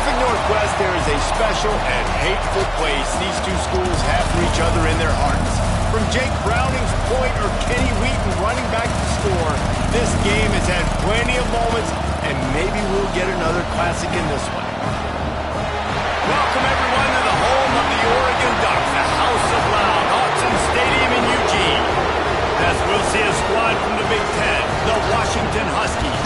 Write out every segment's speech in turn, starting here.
Pacific Northwest, there is a special and hateful place these two schools have for each other in their hearts. From Jake Browning's point or Kenny Wheaton running back to score, this game has had plenty of moments, and maybe we'll get another classic in this one. Welcome, everyone, to the home of the Oregon Ducks, the House of Loud, Autzen Stadium in Eugene. As we'll see a squad from the Big Ten, the Washington Huskies,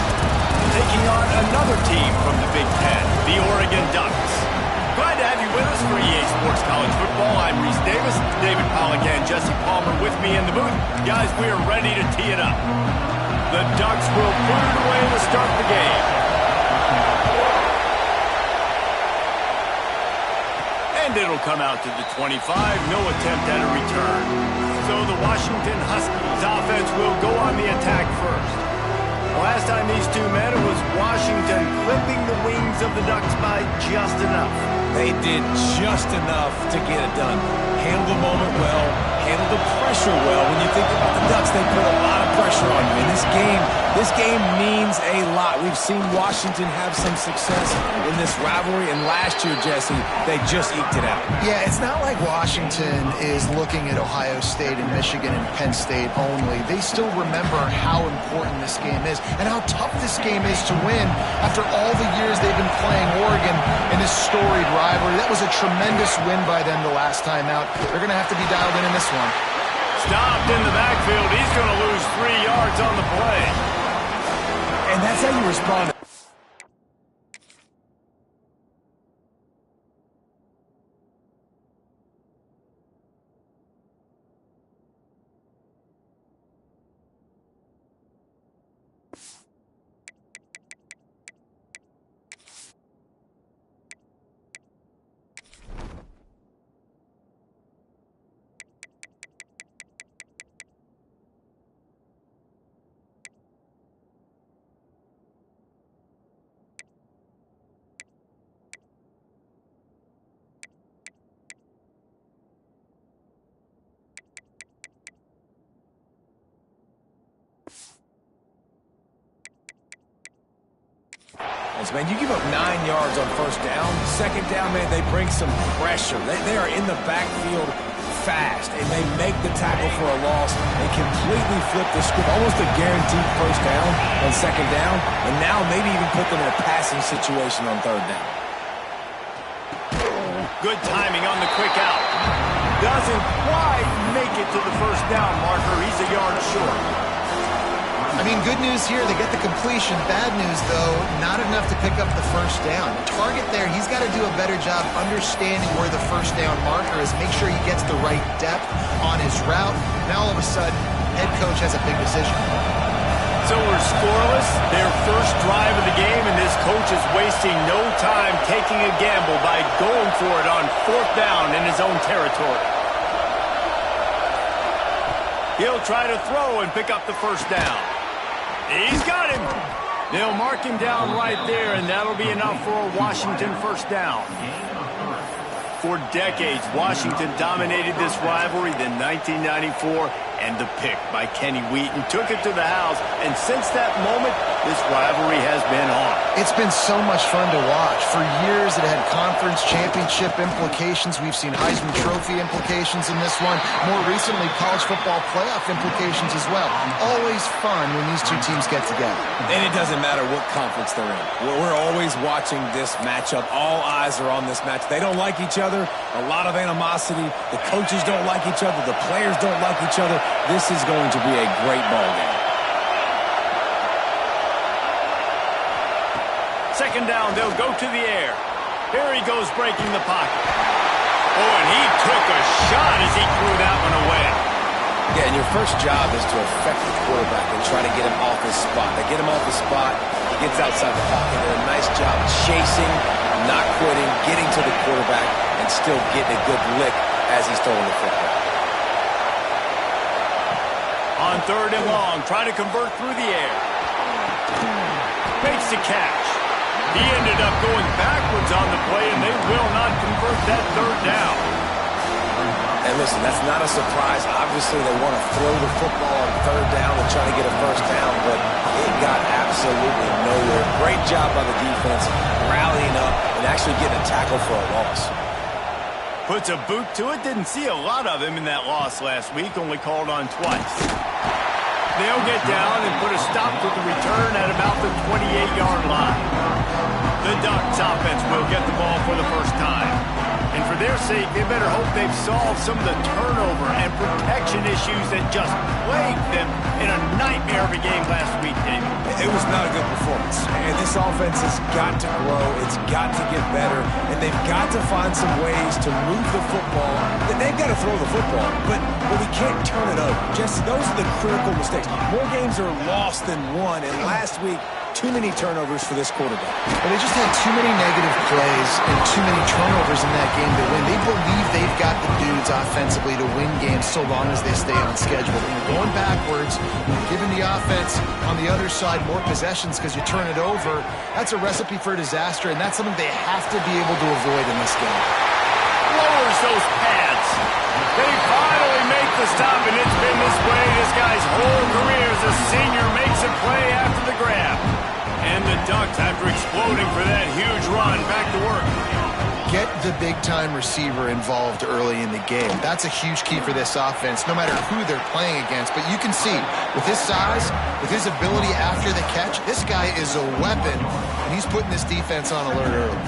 taking on another team from the Big Ten, the Oregon Ducks. Glad to have you with us for EA Sports College Football. I'm Reese Davis, David Pollack and Jesse Palmer with me in the booth. Guys, we are ready to tee it up. The Ducks will put it away to start the game. And it'll come out to the 25, no attempt at a return. So the Washington Huskies offense will go on the attack first. The last time these two met, it was Washington clipping the wings of the Ducks by just enough. They did just enough to get it done. Handled the moment well, handled the pressure well. When you think about the Ducks, they put a lot of pressure on you. And this game means a lot. We've seen Washington have some success in this rivalry, and last year, Jesse, they just eked it out. Yeah, it's not like Washington is looking at Ohio State and Michigan and Penn State only. They still remember how important this game is and how tough this game is to win after all the years they've been playing Oregon in this storied rivalry. That was a tremendous win by them the last time out. They're going to have to be dialed in this one. Stopped in the backfield. He's going to lose 3 yards on the play. And that's how you respond. Man, you give up 9 yards on first down. Second down, man, they bring some pressure. They are in the backfield fast, and they make the tackle for a loss. They completely flip the script, almost a guaranteed first down on second down, and now maybe even put them in a passing situation on third down. Good timing on the quick out. Doesn't quite make it to the first down marker. He's a yard short. I mean, good news here, they get the completion. Bad news, though, not enough to pick up the first down. The target there, he's got to do a better job understanding where the first down marker is, make sure he gets the right depth on his route. Now, all of a sudden, head coach has a big decision. So we're scoreless, their first drive of the game, and this coach is wasting no time taking a gamble by going for it on fourth down in his own territory. He'll try to throw and pick up the first down. He's got him. They'll mark him down right there, and that'll be enough for a Washington first down. For decades, Washington dominated this rivalry. Then 1994, and the pick by Kenny Wheaton took it to the house. And since that moment, this rivalry has been on. It's been so much fun to watch. For years, it had conference championship implications. We've seen Heisman Trophy implications in this one. More recently, college football playoff implications as well. Always fun when these two teams get together. And it doesn't matter what conference they're in. We're always watching this matchup. All eyes are on this match. They don't like each other. A lot of animosity. The coaches don't like each other. The players don't like each other. This is going to be a great ball game. Second down, they'll go to the air. Here he goes breaking the pocket. Oh, and he took a shot as he threw that one away. Yeah, and your first job is to affect the quarterback and try to get him off his spot. They get him off the spot, he gets outside the pocket, and a nice job chasing, not quitting, getting to the quarterback, and still getting a good lick as he's throwing the football. On third and long, trying to convert through the air. Makes the catch. He ended up going backwards on the play, and they will not convert that third down. And And listen, that's not a surprise. Obviously, they want to throw the football on third down and try to get a first down, but it got absolutely nowhere. Great job by the defense, rallying up and actually getting a tackle for a loss. Puts a boot to it. Didn't see a lot of him in that loss last week. Only called on twice. They'll get down and put a stop to the return at about the 28-yard line. The Ducks offense will get the ball for the first time. And for their sake, they better hope they've solved some of the turnover and protection issues that just plagued them in a nightmare of a game last week, David. It was not a good performance. And this offense has got to grow. It's got to get better. And they've got to find some ways to move the football. They've got to throw the football. But we can't turn it over. Jesse, those are the critical mistakes. More games are lost than won. And last week, too many turnovers for this quarterback. Well, they just had too many negative plays and too many turnovers in that game to win. They believe they've got the dudes offensively to win games so long as they stay on schedule. When you're going backwards, when you're giving the offense on the other side more possessions because you turn it over, that's a recipe for disaster, and that's something they have to be able to avoid in this game. Lowers those pads. They finally make the stop, and it's been this way this guy's whole career as a senior makes a play after the grab. And the Ducks, after exploding for that huge run, back to work. Get the big-time receiver involved early in the game. That's a huge key for this offense, no matter who they're playing against. But you can see, with his size, with his ability after the catch, this guy is a weapon, and he's putting this defense on alert early.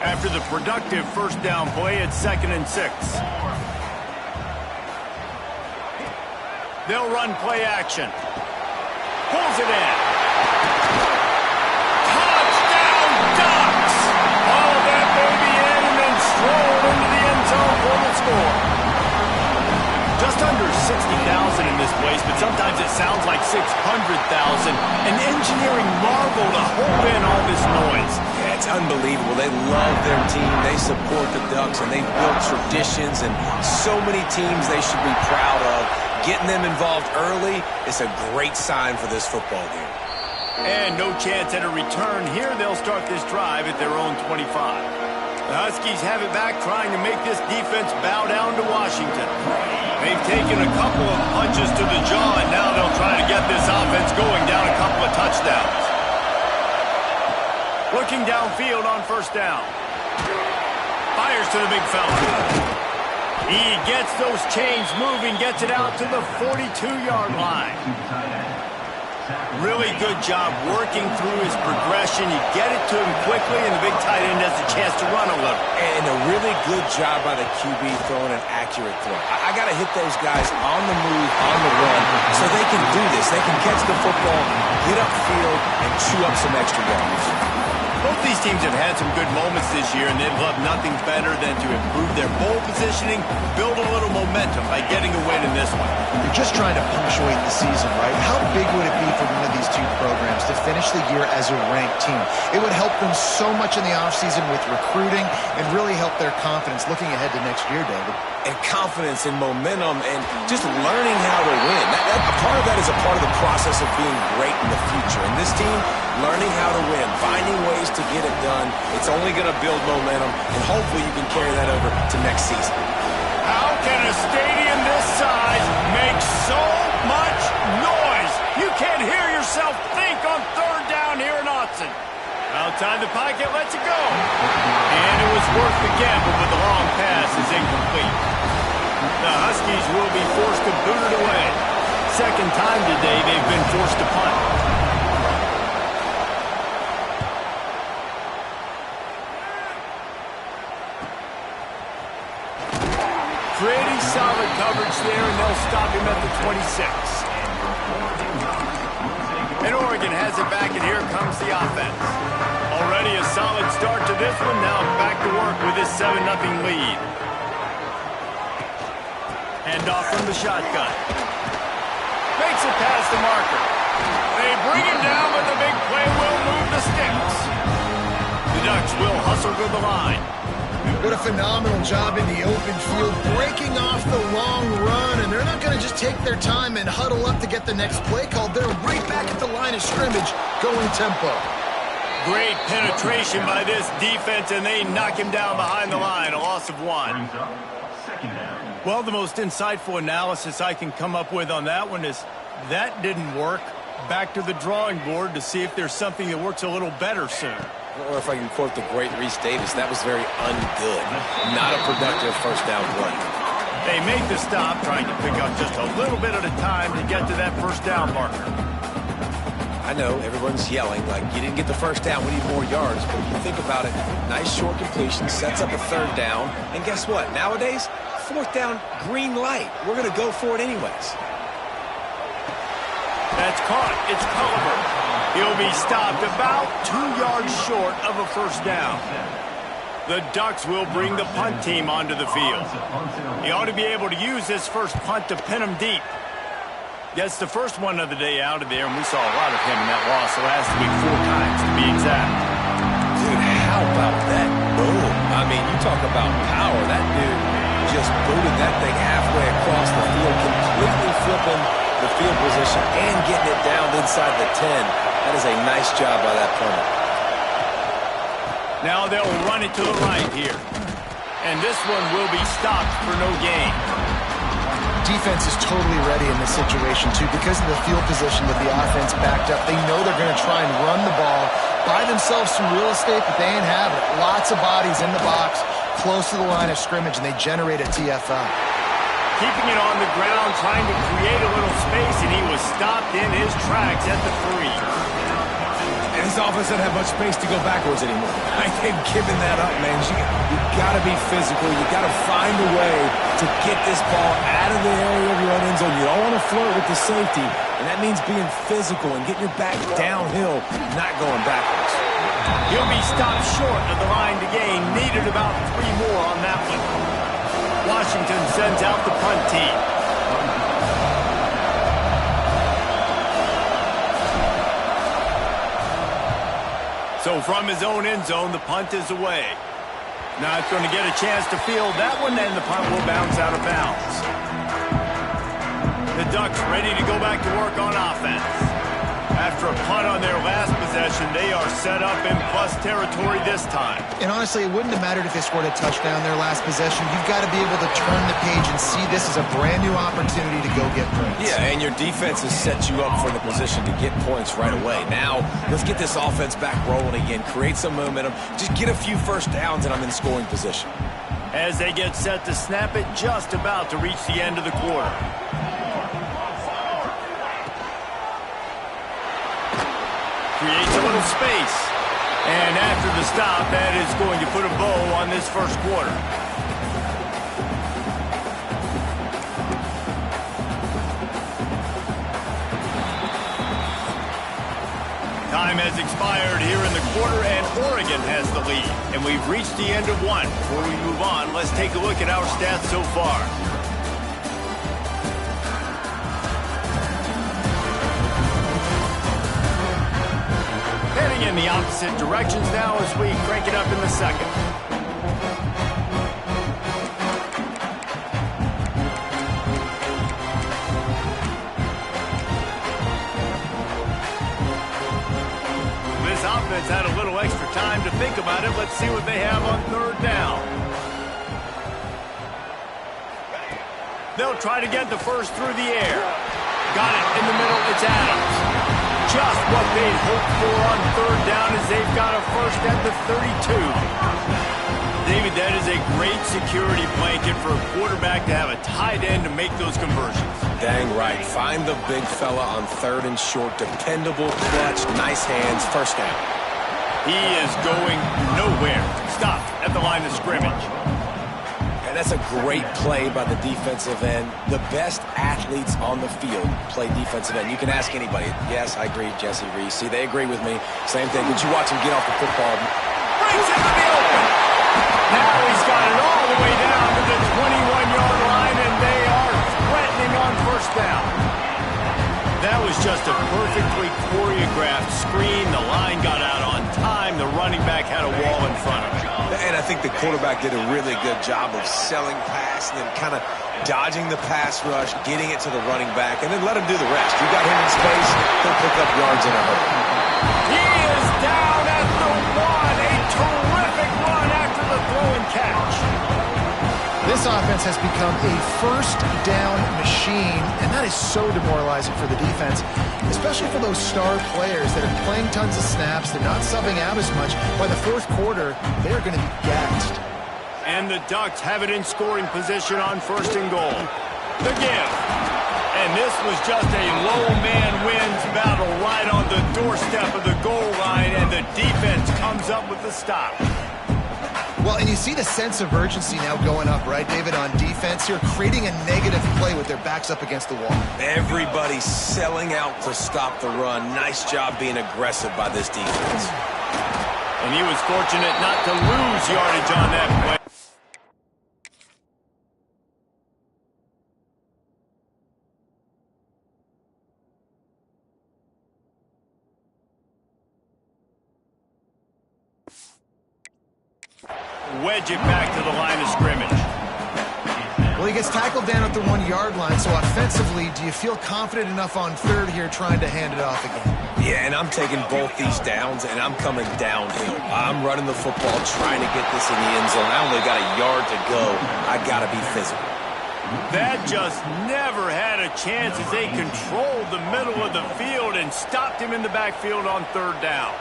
After the productive first down play, it's 2nd and 6. They'll run play action. Pulls it in. Touchdown, Ducks! All that baby in and then stroll into the end zone for the score. Just under 60,000 in this place, but sometimes it sounds like 600,000. An engineering marvel to hold in all this noise. Yeah, it's unbelievable. They love their team. They support the Ducks, and they've built traditions and so many teams they should be proud of. Getting them involved early is a great sign for this football game. And no chance at a return here. They'll start this drive at their own 25. The Huskies have it back, trying to make this defense bow down to Washington. They've taken a couple of punches to the jaw, and now they'll try to get this offense going down a couple of touchdowns. Looking downfield on first down. Fires to the big fella. He gets those chains moving, gets it out to the 42-yard line. Really good job working through his progression. You get it to him quickly, and the big tight end has a chance to run a little. And a really good job by the QB throwing an accurate throw. I got to hit those guys on the move, on the run, so they can do this. They can catch the football, get upfield, and chew up some extra yards. Both these teams have had some good moments this year, and they've loved nothing better than to improve their bowl positioning, build a little momentum by getting a win in this one. You're just trying to punctuate the season, right? How big would it be for one of these two programs to finish the year as a ranked team? It would help them so much in the offseason with recruiting and really help their confidence looking ahead to next year, David. And confidence and momentum and just learning how to win. A part of that is a part of the process of being great in the future. And this team, learning how to win, finding ways to get it done, it's only going to build momentum, and hopefully you can carry that over to next season. How can a stadium this size make so much noise? You can't hear yourself think on third down here in Autzen. Outside the pocket, lets it go. And it was worth the gamble, but the long pass is incomplete. The Huskies will be forced to boot it away. Second time today they've been forced to punt. Pretty solid coverage there, and they'll stop him at the 26. And Oregon has it back, and here comes the offense. Already a solid start to this one. Now back to work with this 7-0 lead. Hand off from the shotgun. Makes it past the marker. They bring him down, but the big play will move the sticks. The Ducks will hustle to the line. What a phenomenal job in the open field, breaking off the long run, and they're not going to just take their time and huddle up to get the next play called. They're right back at the line of scrimmage, going tempo. Great penetration by this defense, and they knock him down behind the line, a loss of 1. Second down. Well, the most insightful analysis I can come up with on that one is that didn't work. Back to the drawing board to see if there's something that works a little better soon. Or if I can quote the great Reese Davis, that was very ungood. Not a productive first down play. They made the stop, trying to pick up just a little bit at a time to get to that first down marker. I know everyone's yelling like you didn't get the first down, we need more yards, but if you think about it, nice short completion, sets up a third down, and guess what? Nowadays, fourth down, green light. We're going to go for it anyways. That's caught. It's Culliver. He'll be stopped about 2 yards short of a first down. The Ducks will bring the punt team onto the field. He ought to be able to use this first punt to pin him deep. Gets the first one of the day out of there, and we saw a lot of him in that loss last week, 4 times to be exact. Dude, how about that boom? I mean, you talk about power. That dude just booted that thing halfway across the field, completely flipping the field position and getting it down inside the 10. That is a nice job by that punter. Now they'll run it to the right here. And this one will be stopped for no gain. Defense is totally ready in this situation, too. Because of the field position that the offense backed up, they know they're going to try and run the ball, buy themselves some real estate, but they ain't have it. Lots of bodies in the box, close to the line of scrimmage, and they generate a TFL. Keeping it on the ground, trying to create a little space, and he was stopped in his tracks at the 3. And his offense doesn't have much space to go backwards anymore. I ain't giving that up, man. You got to be physical. You got to find a way to get this ball out of the area of your own end zone. You don't want to flirt with the safety, and that means being physical and getting your back downhill, not going backwards. He'll be stopped short of the line to gain. Needed about 3 more on that one. Washington sends out the punt team. So from his own end zone, the punt is away. Not going to get a chance to field that one, and the punt will bounce out of bounds. The Ducks ready to go back to work on offense. After a punt on their last possession, they are set up in plus territory this time. And honestly, it wouldn't have mattered if they scored a touchdown their last possession. You've got to be able to turn the page and see this as a brand new opportunity to go get points. Yeah, and your defense has set you up for the position to get points right away. Now, let's get this offense back rolling again. Create some momentum. Just get a few first downs, and I'm in scoring position. As they get set to snap it, just about to reach the end of the quarter. Creates a little space. And after the stop, that is going to put a bow on this first quarter. Time has expired here in the quarter, and Oregon has the lead. And we've reached the end of one. Before we move on, let's take a look at our stats so far. Heading in the opposite directions now as we crank it up in the second. This offense had a little extra time to think about it. Let's see what they have on third down. They'll try to get the first through the air. Got it in the middle. It's Adams. Just what they'd hoped for on third down as they've got a first at the 32. David, that is a great security blanket for a quarterback to have a tight end to make those conversions. Dang right. Find the big fella on third and short. Dependable, clutch, nice hands, first down. He is going nowhere. Stopped at the line of scrimmage. And that's a great play by the defensive end. The best athletes on the field play defensive end. You can ask anybody. Yes, I agree, Jesse Reese. See, they agree with me. Same thing. Did you watch him get off the football? Brings it to the open. Now he's got it all the way down to the 21-yard line, and they are threatening on first down. That was just a perfectly choreographed screen. The line got out on time. The running back had a wall in front of him. And I think the quarterback did a really good job of selling pass and then kind of dodging the pass rush, getting it to the running back, and then let him do the rest. You got him in space, he'll pick up yards in a hurry. He is down at the 1. A terrific run after the throw and catch. This offense has become a first down machine, and that is so demoralizing for the defense, especially for those star players that are playing tons of snaps. They're not subbing out as much. By the fourth quarter, they're going to be gassed. And the Ducks have it in scoring position on first and goal. The give. And this was just a low man wins battle right on the doorstep of the goal line, and the defense comes up with the stop. Well, and you see the sense of urgency now going up, right, David, on defense here, creating a negative play with their backs up against the wall. Everybody's selling out to stop the run. Nice job being aggressive by this defense. And he was fortunate not to lose yardage on that play. Wedge it back to the line of scrimmage. Well, he gets tackled down at the 1-yard line, so offensively, do you feel confident enough on third here trying to hand it off again? Yeah, and I'm taking both these downs, and I'm coming downhill. I'm running the football, trying to get this in the end zone. I only got a yard to go. I got to be physical. That just never had a chance as they controlled the middle of the field and stopped him in the backfield on third down.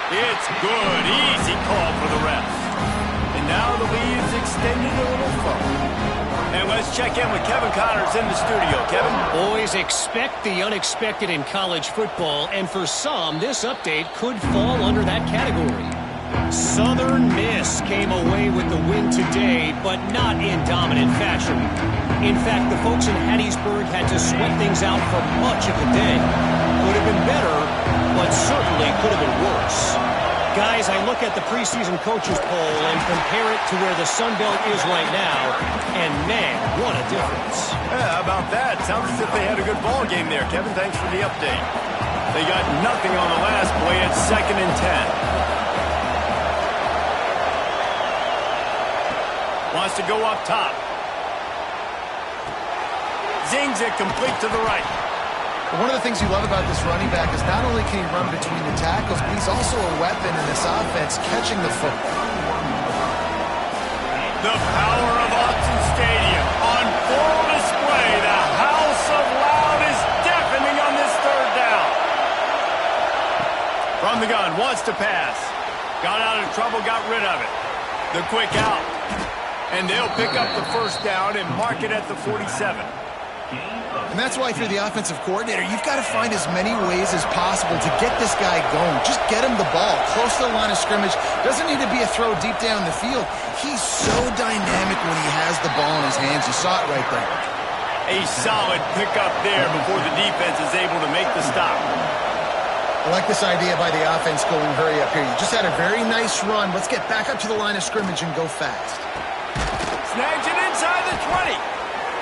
It's good. Easy call for the refs. And now the lead's extended a little further. And let's check in with Kevin Connors in the studio. Kevin? Always expect the unexpected in college football, and for some, this update could fall under that category. Southern Miss came away with the win today, but not in dominant fashion. In fact, the folks in Hattiesburg had to sweat things out for much of the day. Could have been better, but certainly could have been worse. Guys, I look at the preseason coaches poll and compare it to where the Sun Belt is right now, and man, what a difference. Yeah, how about that? Sounds as if they had a good ball game there. Kevin, thanks for the update. They got nothing on the last play. It's 2nd and 10. Wants to go up top. Zings it complete to the right. One of the things you love about this running back is not only can he run between the tackles, but he's also a weapon in this offense catching the football. The power of Autzen Stadium on full display. The house of loud is deafening on this third down. From the gun, wants to pass. Got out of trouble, got rid of it. The quick out. And they'll pick up the first down and mark it at the 47. And that's why if you're the offensive coordinator, you've got to find as many ways as possible to get this guy going. Just get him the ball close to the line of scrimmage. Doesn't need to be a throw deep down the field. He's so dynamic when he has the ball in his hands. You saw it right there. A solid pickup there before the defense is able to make the stop. I like this idea by the offense going hurry up here. You just had a very nice run. Let's get back up to the line of scrimmage and go fast. Snags it inside the 20.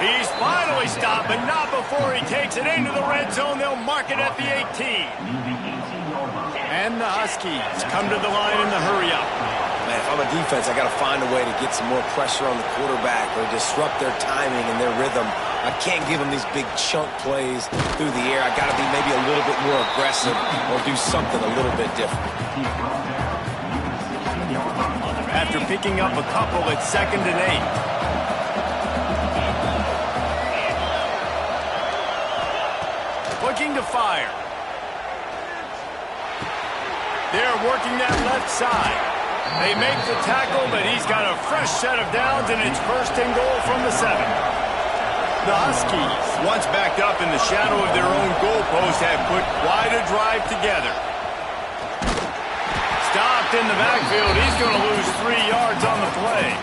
He's finally stopped, but not before he takes it into the red zone. They'll mark it at the 18. And the Huskies come to the line in the hurry-up. Man, if I'm a defense, I got to find a way to get some more pressure on the quarterback or disrupt their timing and their rhythm. I can't give them these big chunk plays through the air. I got to be maybe a little bit more aggressive or do something a little bit different. After picking up a couple, it's 2nd and 8. Looking to fire. They're working that left side. They make the tackle, but he's got a fresh set of downs, and it's 1st and goal from the 7. The Huskies, once backed up in the shadow of their own goalpost, have put quite a drive together. Stopped in the backfield. He's going to lose 3 yards on the play.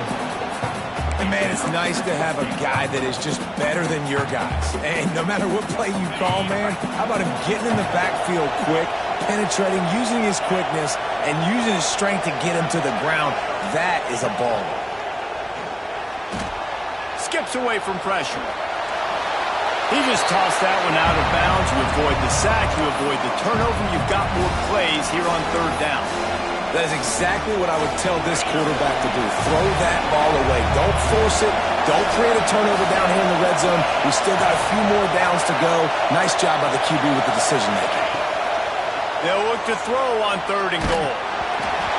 And man, it's nice to have a guy that is just better than your guys. And no matter what play you call, man, how about him getting in the backfield quick, penetrating, using his quickness, and using his strength to get him to the ground? That is a ball. Skips away from pressure. He just tossed that one out of bounds. You avoid the sack, you avoid the turnover. You've got more plays here on third down. That is exactly what I would tell this quarterback to do. Throw that ball away. Don't force it. Don't create a turnover down here in the red zone. We still got a few more downs to go. Nice job by the QB with the decision-making. They'll look to throw on 3rd and goal.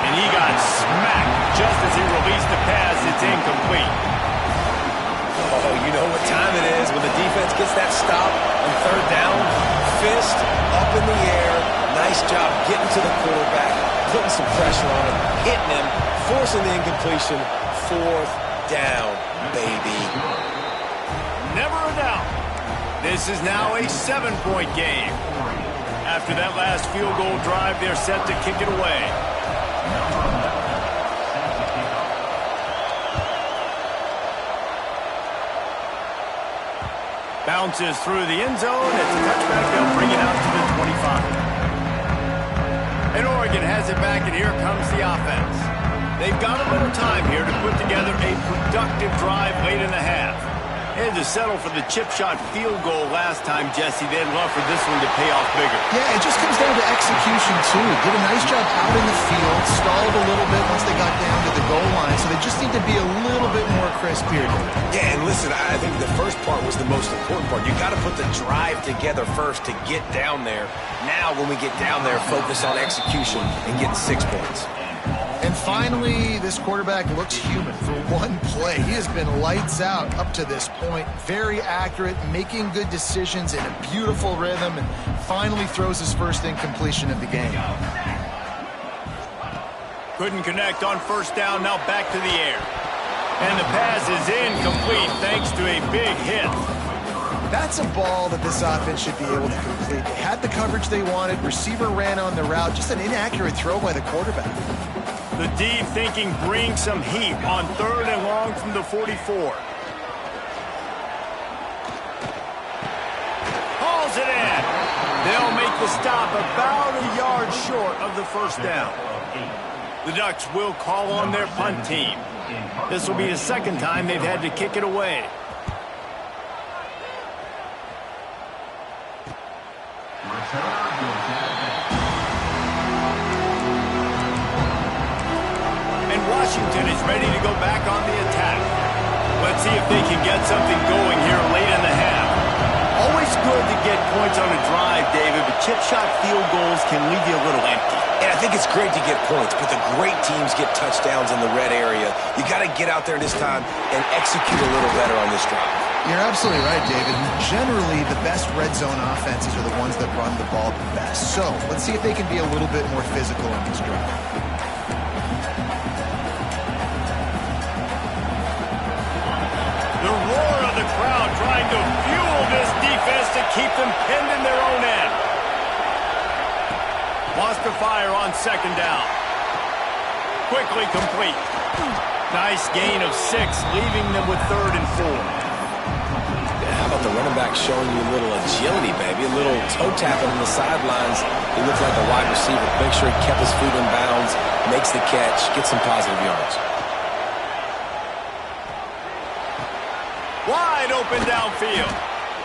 And he got smacked just as he released the pass. It's incomplete. Oh, you know what time it is when the defense gets that stop on third down. Fist up in the air. Nice job getting to the quarterback, putting some pressure on him, hitting him, forcing the incompletion. Fourth down, baby. Never a doubt. This is now a 7-point game. After that last field goal drive, they're set to kick it away. Bounces through the end zone. It's a touchback. They'll bring it out to the 25. And Oregon has it back, and here comes the offense. They've got a little time here to put together a productive drive late in the half. They had to settle for the chip shot field goal last time, Jesse. They'd love for this one to pay off bigger. Yeah, it just comes down to execution, too. Did a nice job out in the field, stalled a little bit once they got down to the goal line, so they just need to be a little bit more crisp here. Yeah, and listen, I think the first part was the most important part. You got to put the drive together first to get down there. Now, when we get down there, focus on execution and getting 6 points. And finally, this quarterback looks human for one play. He has been lights out up to this point. Very accurate, making good decisions in a beautiful rhythm, and finally throws his first incompletion of the game. Couldn't connect on first down, now back to the air. And the pass is incomplete thanks to a big hit. That's a ball that this offense should be able to complete. They had the coverage they wanted. Receiver ran on the route. Just an inaccurate throw by the quarterback. The deep thinking brings some heat on 3rd and long from the 44. Hauls it in. They'll make the stop about a yard short of the first down. The Ducks will call on their punt team. This will be the second time they've had to kick it away. And Washington is ready to go back on the attack. Let's see if they can get something going here late in the half. Always good to get points on a drive, David, but chip shot field goals can leave you a little empty. And I think it's great to get points, but the great teams get touchdowns in the red area. You got to get out there this time and execute a little better on this drive. You're absolutely right, David. Generally, the best red zone offenses are the ones that run the ball the best. So, let's see if they can be a little bit more physical on this drive. The roar of the crowd trying to fuel this defense to keep them pinned in their own end. Lost the fire on second down. Quickly complete. Nice gain of 6, leaving them with 3rd and 4. How about the running back showing you a little agility, baby? A little toe tapping on the sidelines. He looked like a wide receiver. Make sure he kept his feet in bounds, makes the catch, gets some positive yards. Wide open downfield.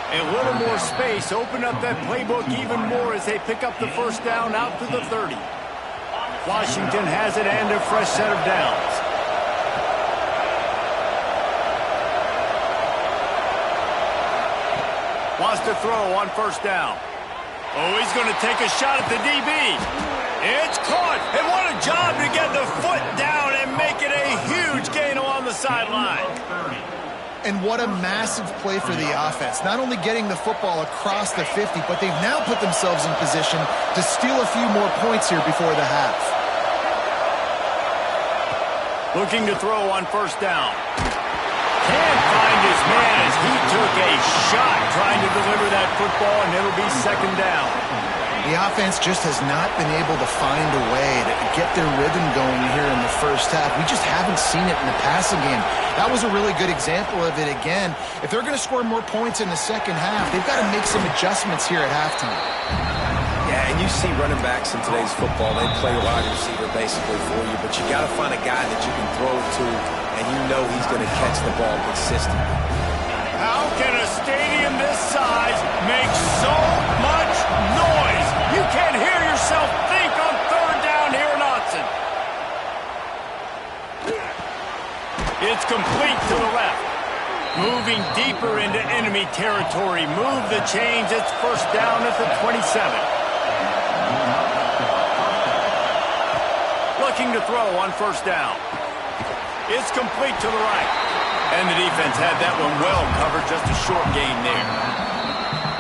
A little more space. Open up that playbook even more as they pick up the first down out to the 30. Washington has it and a fresh set of downs. Wants to throw on first down. Oh, he's going to take a shot at the DB. It's caught. And what a job to get the foot down and make it a huge gain along the sideline. And what a massive play for the offense. Not only getting the football across the 50, but they've now put themselves in position to steal a few more points here before the half. Looking to throw on first down. Can't find his man as he took a shot trying to deliver that football, and it'll be second down. The offense just has not been able to find a way to get their rhythm going here in the first half. We just haven't seen it in the passing game. That was a really good example of it again. If they're going to score more points in the second half, they've got to make some adjustments here at halftime. Yeah, and you see running backs in today's football, they play wide receiver basically for you, but you got to find a guy that you can throw to, and you know he's going to catch the ball consistently. How can a stadium this size make so much noise? You can't hear yourself think on third down here in Autzen. It's complete to the left. Moving deeper into enemy territory. Move the chains. It's first down at the 27. looking to throw on first down. It's complete to the right. And the defense had that one well covered, just a short gain there.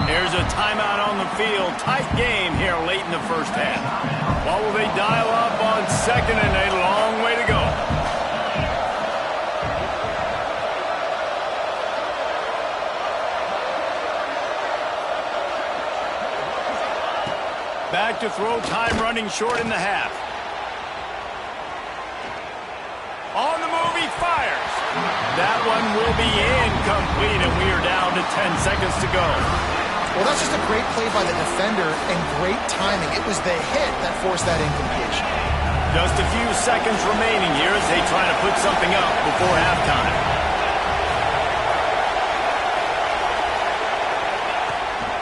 There's a timeout on the field. Tight game here late in the first half. What will they dial up on second and a long way to go? Back to throw, time running short in the half. On the move, he fires. That one will be incomplete, and we are down to 10 seconds to go. Well, that's just a great play by the defender and great timing. It was the hit that forced that incompletion. Just a few seconds remaining here as they try to put something up before halftime.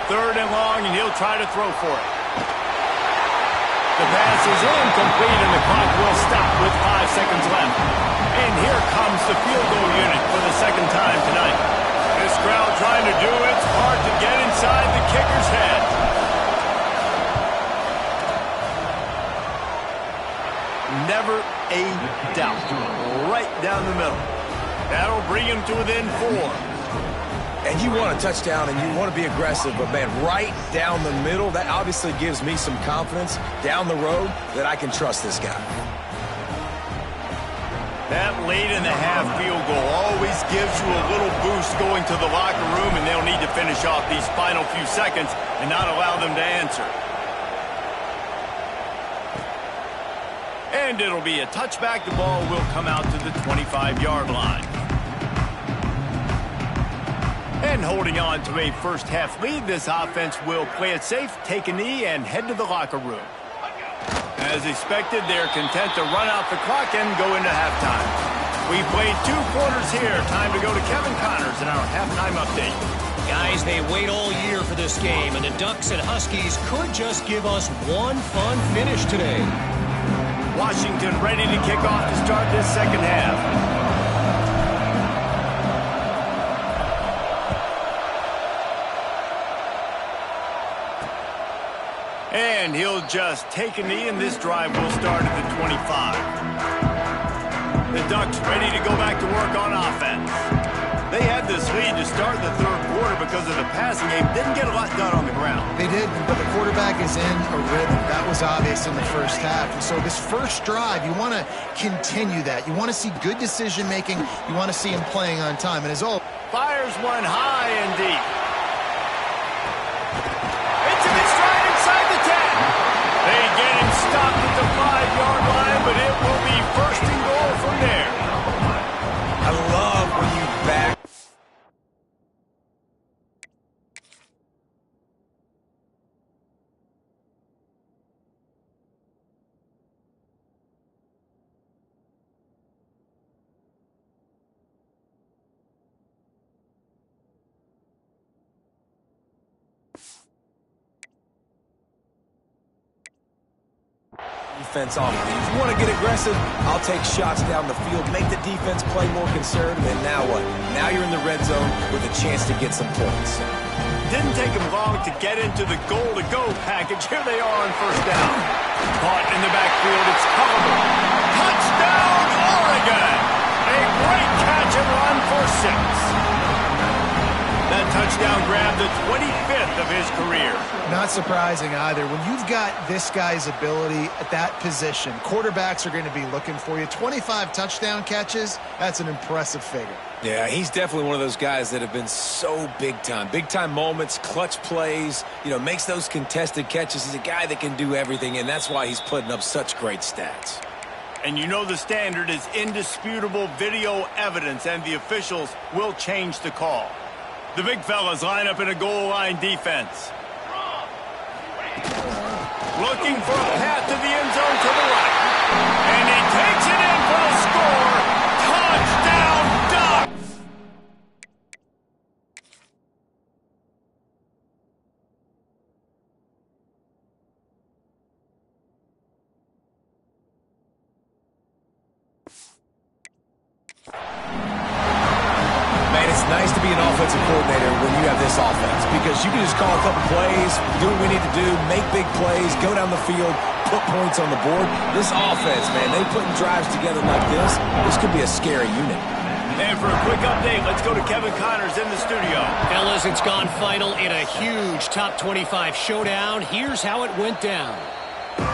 Third and long, and he'll try to throw for it. The pass is incomplete, and the clock will stop with 5 seconds left. And here comes the field goal unit for the second time tonight. This crowd trying to do its part to get inside the kicker's head. Never a doubt. Right down the middle. That'll bring him to within 4. And you want a touchdown and you want to be aggressive, but, man, right down the middle, that obviously gives me some confidence down the road that I can trust this guy. That late in the half field goal always gives you a little boost going to the locker room, and they'll need to finish off these final few seconds and not allow them to answer. And it'll be a touchback. The ball will come out to the 25-yard line. And holding on to a first-half lead, this offense will play it safe, take a knee, and head to the locker room. As expected, they're content to run out the clock and go into halftime. We've played 2 quarters here. Time to go to Kevin Connors in our halftime update. Guys, they wait all year for this game, and the Ducks and Huskies could just give us one fun finish today. Washington ready to kick off to start this second half. And he'll just take a knee, and this drive will start at the 25. The Ducks ready to go back to work on offense. They had this lead to start the third quarter because of the passing game. Didn't get a lot done on the ground. They did, but the quarterback is in a rhythm. That was obvious in the first half. And so this first drive, you want to continue that. You want to see good decision-making. You want to see him playing on time. And as always, fires one high and deep. Into his stride inside the 10. They get him stopped at the 5-yard line, but it will be first and goal from there. I love when you back. Defense off. If you want to get aggressive, I'll take shots down the field, make the defense play more conservative, and now what? Now you're in the red zone with a chance to get some points. Didn't take him long to get into the goal-to-go package. Here they are on first down. Caught in the backfield. It's covered. Touchdown, Oregon! A great catch and run for 6. That touchdown grabbed the 25th of his career. not surprising either. When you've got this guy's ability at that position, quarterbacks are going to be looking for you. 25 touchdown catches, that's an impressive figure. Yeah, he's definitely one of those guys that have been so big time. Big time moments, clutch plays, makes those contested catches. He's a guy that can do everything, and that's why he's putting up such great stats. And the standard is indisputable video evidence, and the officials will change the call. The big fellas line up in a goal line defense. Looking for a path to the end zone to the right. And he takes it in for the score. Touchdown, Ducks! Man, it's nice to be an offensive coordinator when you have this offense, because you can just call a couple plays, do what we need to do, make big plays, go down the field, put points on the board. This offense, man, they putting drives together like this could be a scary unit. And for a quick update, let's go to Kevin Connors in the studio. Fellas, it's gone final in a huge top 25 showdown. Here's how it went down.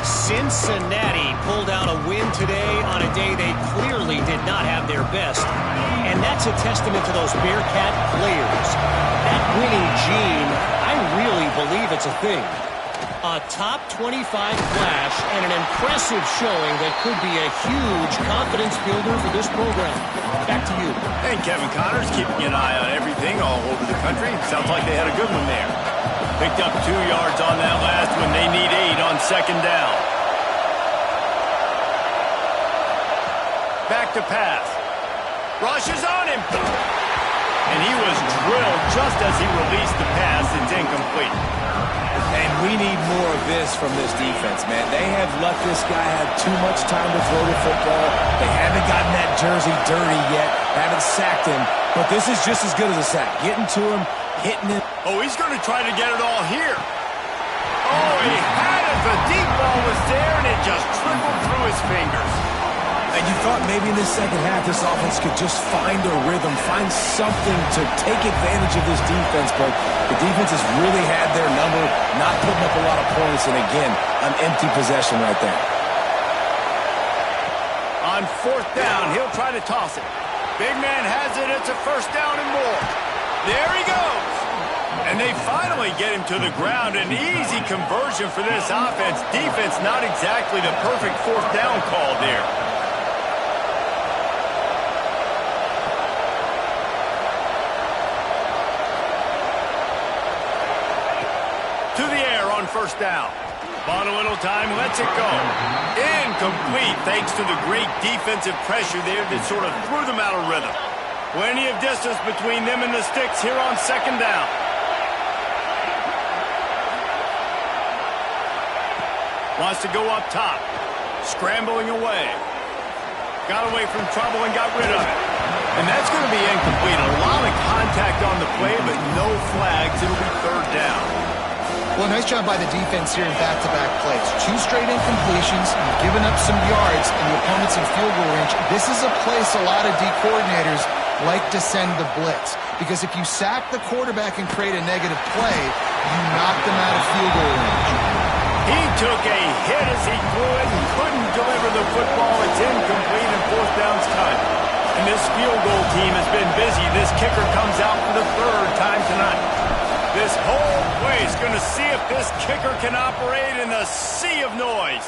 Cincinnati pulled out a win today on a day they clearly did not have their best. And that's a testament to those Bearcat players. That winning gene, I really believe it's a thing. A top 25 flash and an impressive showing that could be a huge confidence builder for this program. Back to you. And Kevin Connors keeping an eye on everything all over the country. Sounds like they had a good one there. Picked up 2 yards on that last one. They need 8 on second down. Back to pass. Rush is on him. And he was drilled just as he released the pass. It's incomplete. And we need more of this from this defense, man. They have let this guy have too much time to throw the football. They haven't gotten that jersey dirty yet. Haven't sacked him. But this is just as good as a sack. Getting to him, hitting it. Oh, he's going to try to get it all here. Oh, he had it. The deep ball was there, and it just trickled through his fingers. And you thought maybe in this second half this offense could just find a rhythm, find something to take advantage of this defense, but the defense has really had their number, not putting up a lot of points, and again, an empty possession right there. On fourth down, he'll try to toss it. Big man has it. It's a first down and more. There he goes. And they finally get him to the ground. An easy conversion for this offense. Defense not exactly the perfect fourth down call there. To the air on first down. Bought a little time, lets it go. Incomplete thanks to the great defensive pressure there that sort of threw them out of rhythm. Plenty of distance between them and the sticks here on second down. Wants to go up top. Scrambling away. Got away from trouble and got rid of it. And that's going to be incomplete. A lot of contact on the play, but no flags. It'll be third down. Well, nice job by the defense here in back-to-back plays. 2 straight incompletions, you've given up some yards, and the opponent's in field goal range. This is a place a lot of D coordinators like to send the blitz, because if you sack the quarterback and create a negative play, you knock them out of field goal range. He took a hit as he threw it and couldn't deliver the football. It's incomplete and fourth down's cut. And this field goal team has been busy. This kicker comes out for the 3rd time tonight. This whole place going to see if this kicker can operate in the sea of noise.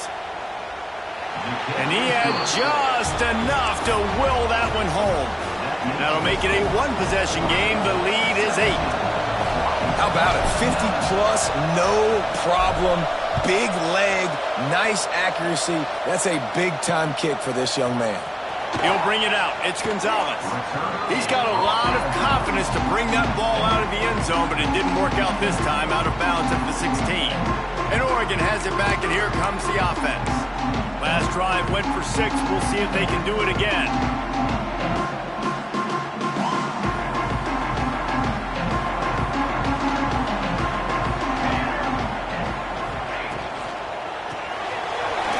And he had just enough to will that one home. That'll make it a 1-possession game. The lead is 8. How about it? 50-plus, no problem. Big leg, nice accuracy. That's a big-time kick for this young man. He'll bring it out. It's Gonzalez. He's got a lot of confidence to bring that ball out of the end zone, but it didn't work out this time, out of bounds at the 16. And Oregon has it back, and here comes the offense. Last drive went for 6. We'll see if they can do it again.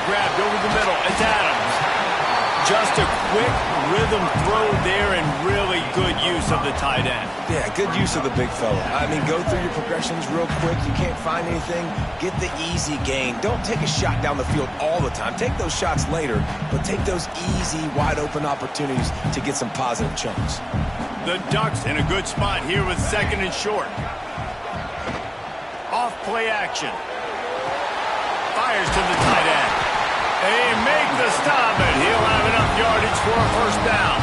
Grabbed over the middle. It's Adams. Just a quick rhythm throw there and really good use of the tight end. Yeah, good use of the big fella. I mean, go through your progressions real quick. You can't find anything. Get the easy gain. Don't take a shot down the field all the time. Take those shots later, but take those easy, wide-open opportunities to get some positive chunks. The Ducks in a good spot here with second and short. Off play action. Fires to the tight end. They make the stop, and he'll have enough yardage for a first down.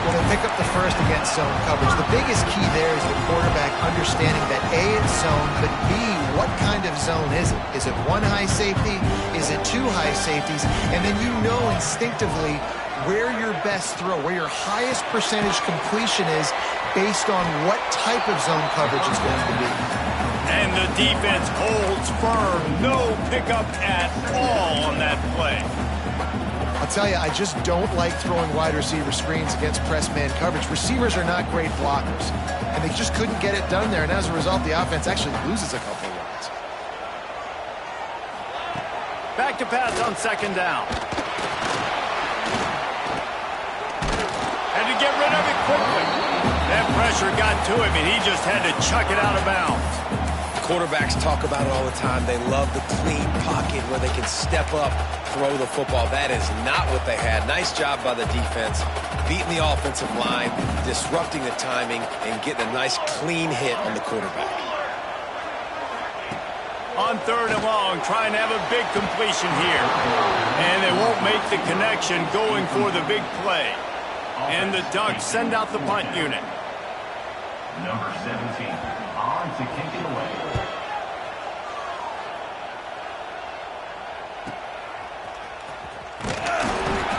Well, they pick up the first against zone coverage. The biggest key there is the quarterback understanding that A, it's zone, but B, what kind of zone is it? Is it 1 high safety? Is it 2 high safeties? And then you know instinctively where your best throw, where your highest percentage completion is based on what type of zone coverage it's going to be. And the defense holds firm. No pickup at all on that play. I'll tell you, I just don't like throwing wide receiver screens against press man coverage. Receivers are not great blockers, and they just couldn't get it done there. And as a result, the offense actually loses a couple of yards. Back to pass on second down. And to get rid of it quickly. That pressure got to him, and he just had to chuck it out of bounds. Quarterbacks talk about it all the time. They love the clean pocket where they can step up, throw the football. That is not what they had. Nice job by the defense, beating the offensive line, disrupting the timing, and getting a nice clean hit on the quarterback. On third and long, trying to have a big completion here. And they won't make the connection going for the big play. And the Ducks send out the punt unit. Number 17, on to kick it away.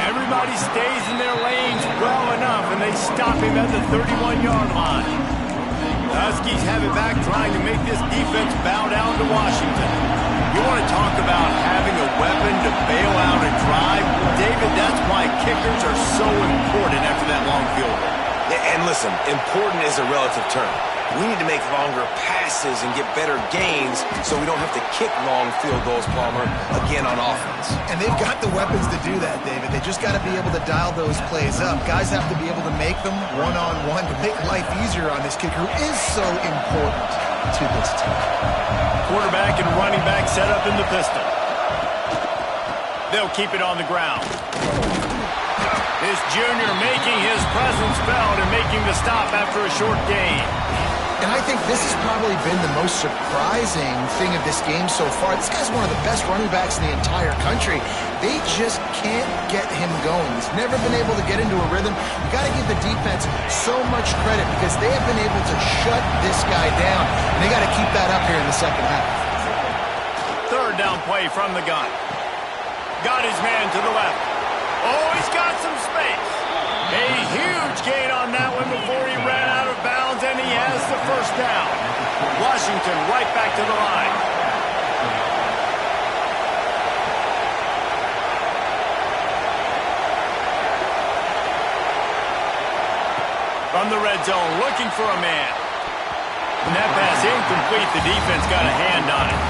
Everybody stays in their lanes well enough, and they stop him at the 31-yard line. Huskies have it back, trying to make this defense bow down to Washington. You want to talk about having a weapon to bail out a drive? David, that's why kickers are so important after that long field goal. And listen, important is a relative term. We need to make longer passes and get better gains so we don't have to kick long field goals, Palmer, again on offense. And they've got the weapons to do that, David. They just got to be able to dial those plays up. Guys have to be able to make them one-on-one to make life easier on this kicker who is so important to this team. Quarterback and running back set up in the pistol. They'll keep it on the ground. This junior making his presence felt and making the stop after a short gain. And I think this has probably been the most surprising thing of this game so far. This guy's one of the best running backs in the entire country. They just can't get him going. He's never been able to get into a rhythm. You got to give the defense so much credit because they have been able to shut this guy down. And they got to keep that up here in the second half. Third down play from the gun. Got his man to the left. Oh, he's got some space. A huge gain on that one before he ran out of bounds, and he has the first down. Washington right back to the line. From the red zone, looking for a man. And that pass incomplete. The defense got a hand on it.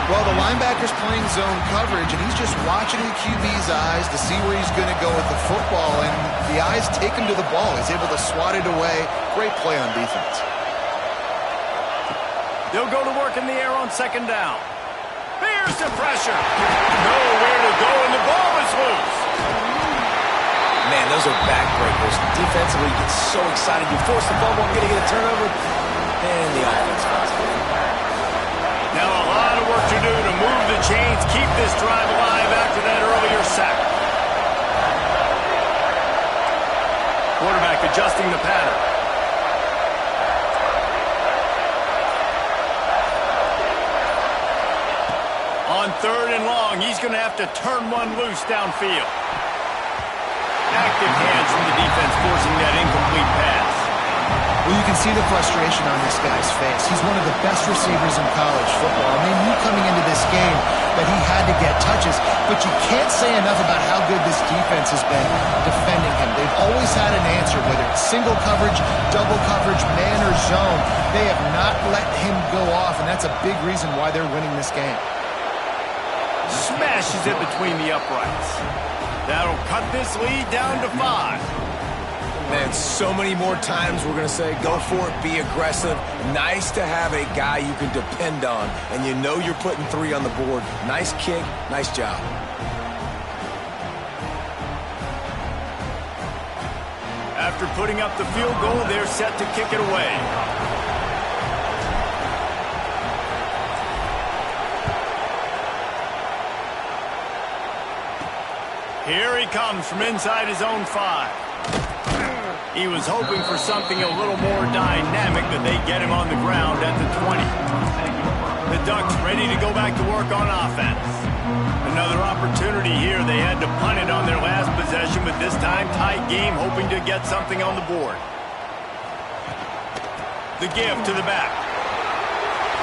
Well, the linebacker's playing zone coverage, and he's just watching the QB's eyes to see where he's going to go with the football, and the eyes take him to the ball. He's able to swat it away. Great play on defense. They'll go to work in the air on second down. There's the pressure. Nowhere to go, and the ball is loose. Man, those are backbreakers. Defensively, you get so excited. You force the fumble, going to get a turnover, and the offense falls out. Now a lot of work to do to move the chains, keep this drive alive after that earlier sack. Quarterback adjusting the pattern. On third and long, he's going to have to turn one loose downfield. Active hands from the defense forcing that incomplete pass. Well, you can see the frustration on this guy's face. He's one of the best receivers in college football. And they knew coming into this game that he had to get touches. But you can't say enough about how good this defense has been defending him. They've always had an answer, whether it's single coverage, double coverage, man or zone. They have not let him go off, and that's a big reason why they're winning this game. Smashes it between the uprights. That'll cut this lead down to 5. Man, so many more times we're going to say, go for it, be aggressive. Nice to have a guy you can depend on, and you know you're putting 3 on the board. Nice kick, nice job. After putting up the field goal, they're set to kick it away. Here he comes from inside his own 5. He was hoping for something a little more dynamic, but they get him on the ground at the 20. The Ducks ready to go back to work on offense. Another opportunity here. They had to punt it on their last possession, but this time tight game, hoping to get something on the board. The give to the back.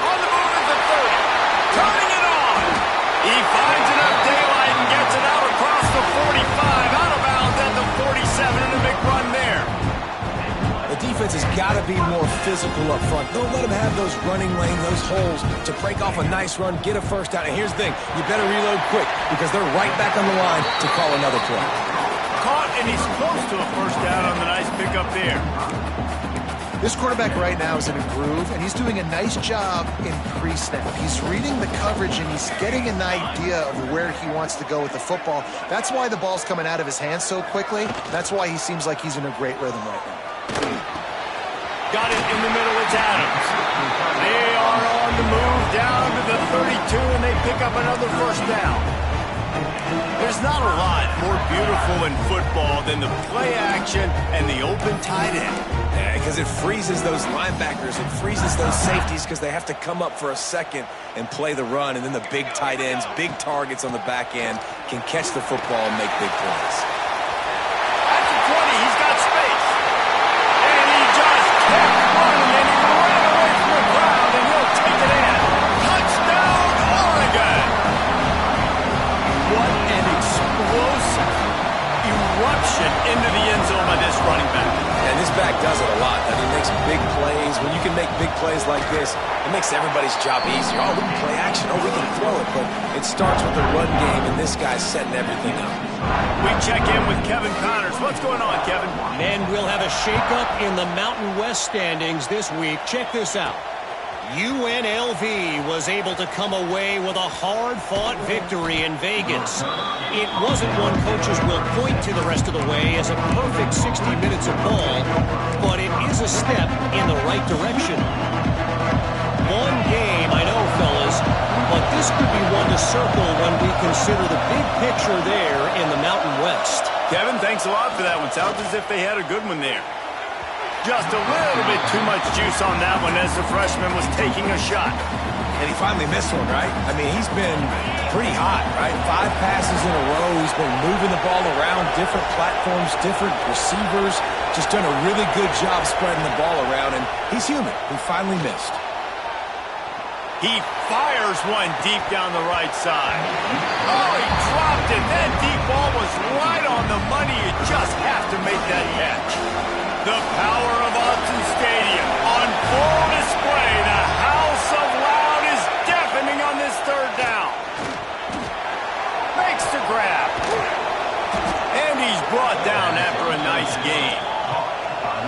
On the move at the 30. Turning it on. He finds enough daylight and gets it out across the 45. Out of bounds at the 47, and a big run there. The defense defense has got to be more physical up front. Don't let them have those running lanes, those holes to break off a nice run, get a first down. And here's the thing, you better reload quick because they're right back on the line to call another play. Caught, and he's close to a first down on the nice pickup there. This quarterback right now is in a groove, and he's doing a nice job in pre-snap. He's reading the coverage, and he's getting an idea of where he wants to go with the football. That's why the ball's coming out of his hands so quickly. That's why he seems like he's in a great rhythm right now. Got it in the middle. It's Adams. They are on the move down to the 32, and they pick up another first down. There's not a lot more beautiful in football than the play action and the open tight end. Yeah, because it freezes those linebackers. It freezes those safeties because they have to come up for a second and play the run. And then the big tight ends, big targets on the back end can catch the football and make big plays. At the 20, he's got space. And he just kept running, and he ran away from the crowd, and he'll take it in. Touchdown, Oregon! What an explosive eruption into the end zone by this running back. And this back does it a lot. I mean, makes big plays. When you can make big plays like this, it makes everybody's job easier. Oh, we can play action. Oh, we can throw it. But it starts with the run game, and this guy's setting everything up. We check in with Kevin Connors. What's going on, Kevin? And we'll have a shakeup in the Mountain West standings this week. Check this out. UNLV was able to come away with a hard-fought victory in Vegas. It wasn't one coaches will point to the rest of the way as a perfect 60 minutes of ball, but it is a step in the right direction. One game, I know, fellas, but this could be one to circle when we consider the big picture there in the Mountain West. Kevin, thanks a lot for that one. Sounds as if they had a good one there. Just a little bit too much juice on that one as the freshman was taking a shot. And he finally missed one, right? I mean, he's been pretty hot, right? 5 passes in a row. He's been moving the ball around, different platforms, different receivers. Just done a really good job spreading the ball around, and he's human. He finally missed. He fires one deep down the right side. Oh, he dropped it. That deep ball was right on the money. You just have to make that catch. The power of Autzen Stadium on full display. The House of Loud is deafening on this third down. Makes the grab. And he's brought down after a nice gain.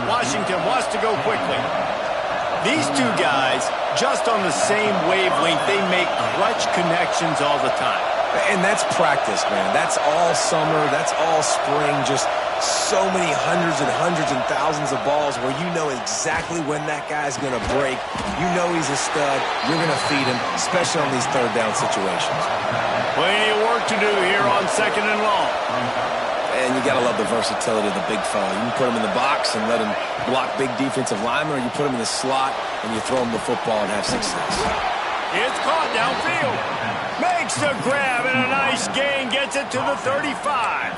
Washington wants to go quickly. These two guys, just on the same wavelength, they make clutch connections all the time. And that's practice, man. That's all summer. That's all spring. Just so many hundreds and thousands of balls where you know exactly when that guy's going to break. You know he's a stud. You're going to feed him, especially on these third down situations. Plenty of work to do here on second and long. And you got to love the versatility of the big fella. You can put him in the box and let him block big defensive linemen, or you put him in the slot and you throw him the football and have success. It's caught downfield. Makes the grab and a nice gain. Gets it to the 35.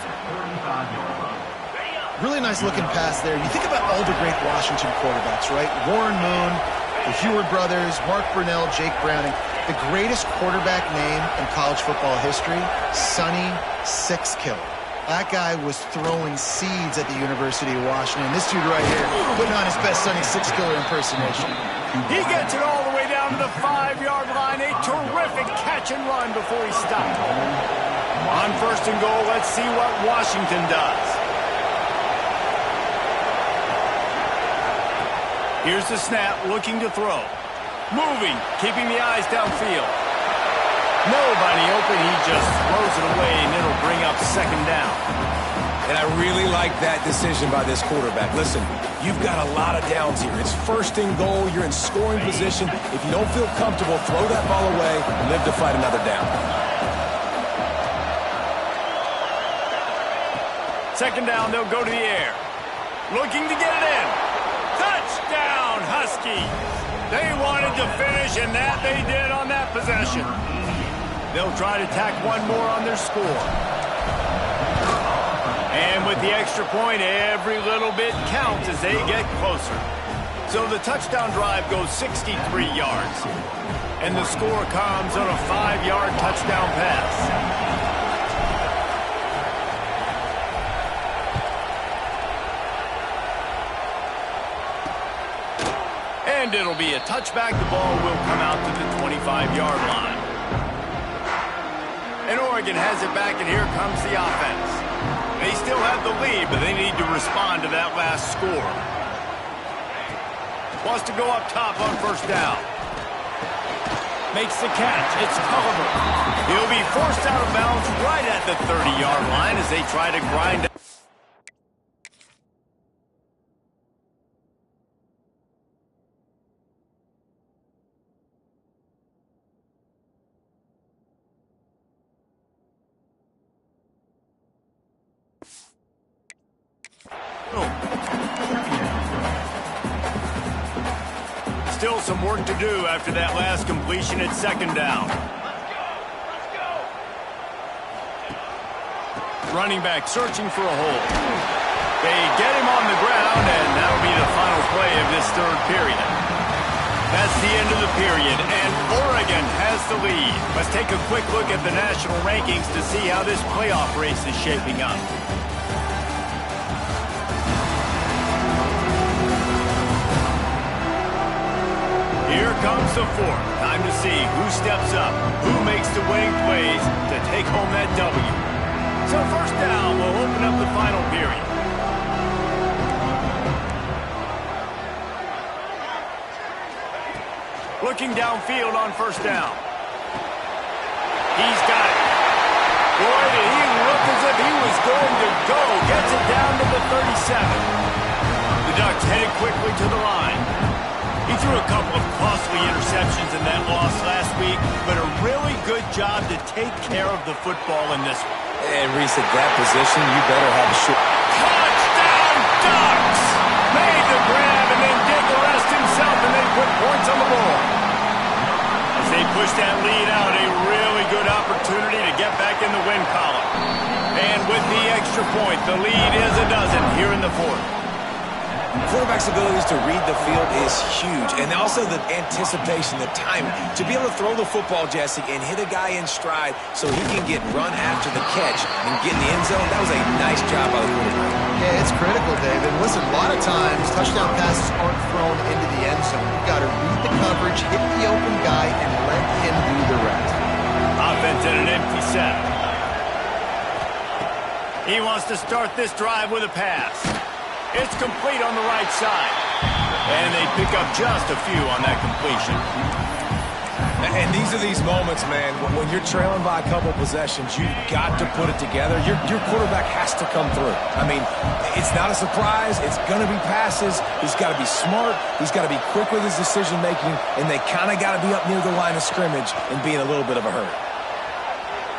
Really nice looking pass there. You think about all the great Washington quarterbacks, right? Warren Moon, the Heward brothers, Mark Brunell, Jake Browning. The greatest quarterback name in college football history, Sonny Six Killer. That guy was throwing seeds at the University of Washington. This dude right here, putting on his best Sonny Six Killer impersonation. He gets it all the way down to the 5-yard line. A terrific catch and run before he stopped. On first and goal, let's see what Washington does. Here's the snap, looking to throw. Moving, keeping the eyes downfield. Nobody open, he just throws it away, and it'll bring up second down. And I really like that decision by this quarterback. Listen, you've got a lot of downs here. It's first and goal. You're in scoring position. If you don't feel comfortable, throw that ball away and live to fight another down. Second down, they'll go to the air. Looking to get it in. Touchdown, Huskies. They wanted to finish, and that they did on that possession. They'll try to tack one more on their score. And with the extra point, every little bit counts as they get closer. So the touchdown drive goes 63 yards. And the score comes on a 5-yard touchdown pass. And it'll be a touchback. The ball will come out to the 25-yard line. And Oregon has it back, and here comes the offense. They still have the lead, but they need to respond to that last score. Wants to go up top on first down. Makes the catch. It's Culliver. He'll be forced out of bounds right at the 30-yard line as they try to grind it. Still some work to do after that last completion at second down. Running back searching for a hole. They get him on the ground, and that'll be the final play of this third period. That's the end of the period, and Oregon has the lead. Let's take a quick look at the national rankings to see how this playoff race is shaping up. Here comes the fourth. Time to see who steps up, who makes the winning plays to take home that W. So first down will open up the final period. Looking downfield on first down. He's got it. Boy, did he look as if he was going to go. Gets it down to the 37. The Ducks headed quickly to the line. He threw a couple of costly interceptions in that loss last week, but a really good job to take care of the football in this one. And Reese, at that position, you better have a short. Touchdown, Ducks! Made the grab and then did the rest himself and then put points on the board. As they push that lead out, a really good opportunity to get back in the win column. And with the extra point, the lead is a dozen here in the fourth. Quarterback's abilities to read the field is huge, and also the anticipation, the timing. To be able to throw the football, Jesse, and hit a guy in stride so he can get run after the catch and get in the end zone, that was a nice job by the quarterback. Yeah, it's critical, David. Listen, a lot of times touchdown passes aren't thrown into the end zone. You've got to read the coverage, hit the open guy, and let him do the rest. Offense at an empty set. He wants to start this drive with a pass. It's complete on the right side. And they pick up just a few on that completion. And these are these moments, man, when you're trailing by a couple possessions, you've got to put it together. Your quarterback has to come through. I mean, it's not a surprise. It's going to be passes. He's got to be smart. He's got to be quick with his decision-making, and they kind of got to be up near the line of scrimmage and be in a little bit of a hurry.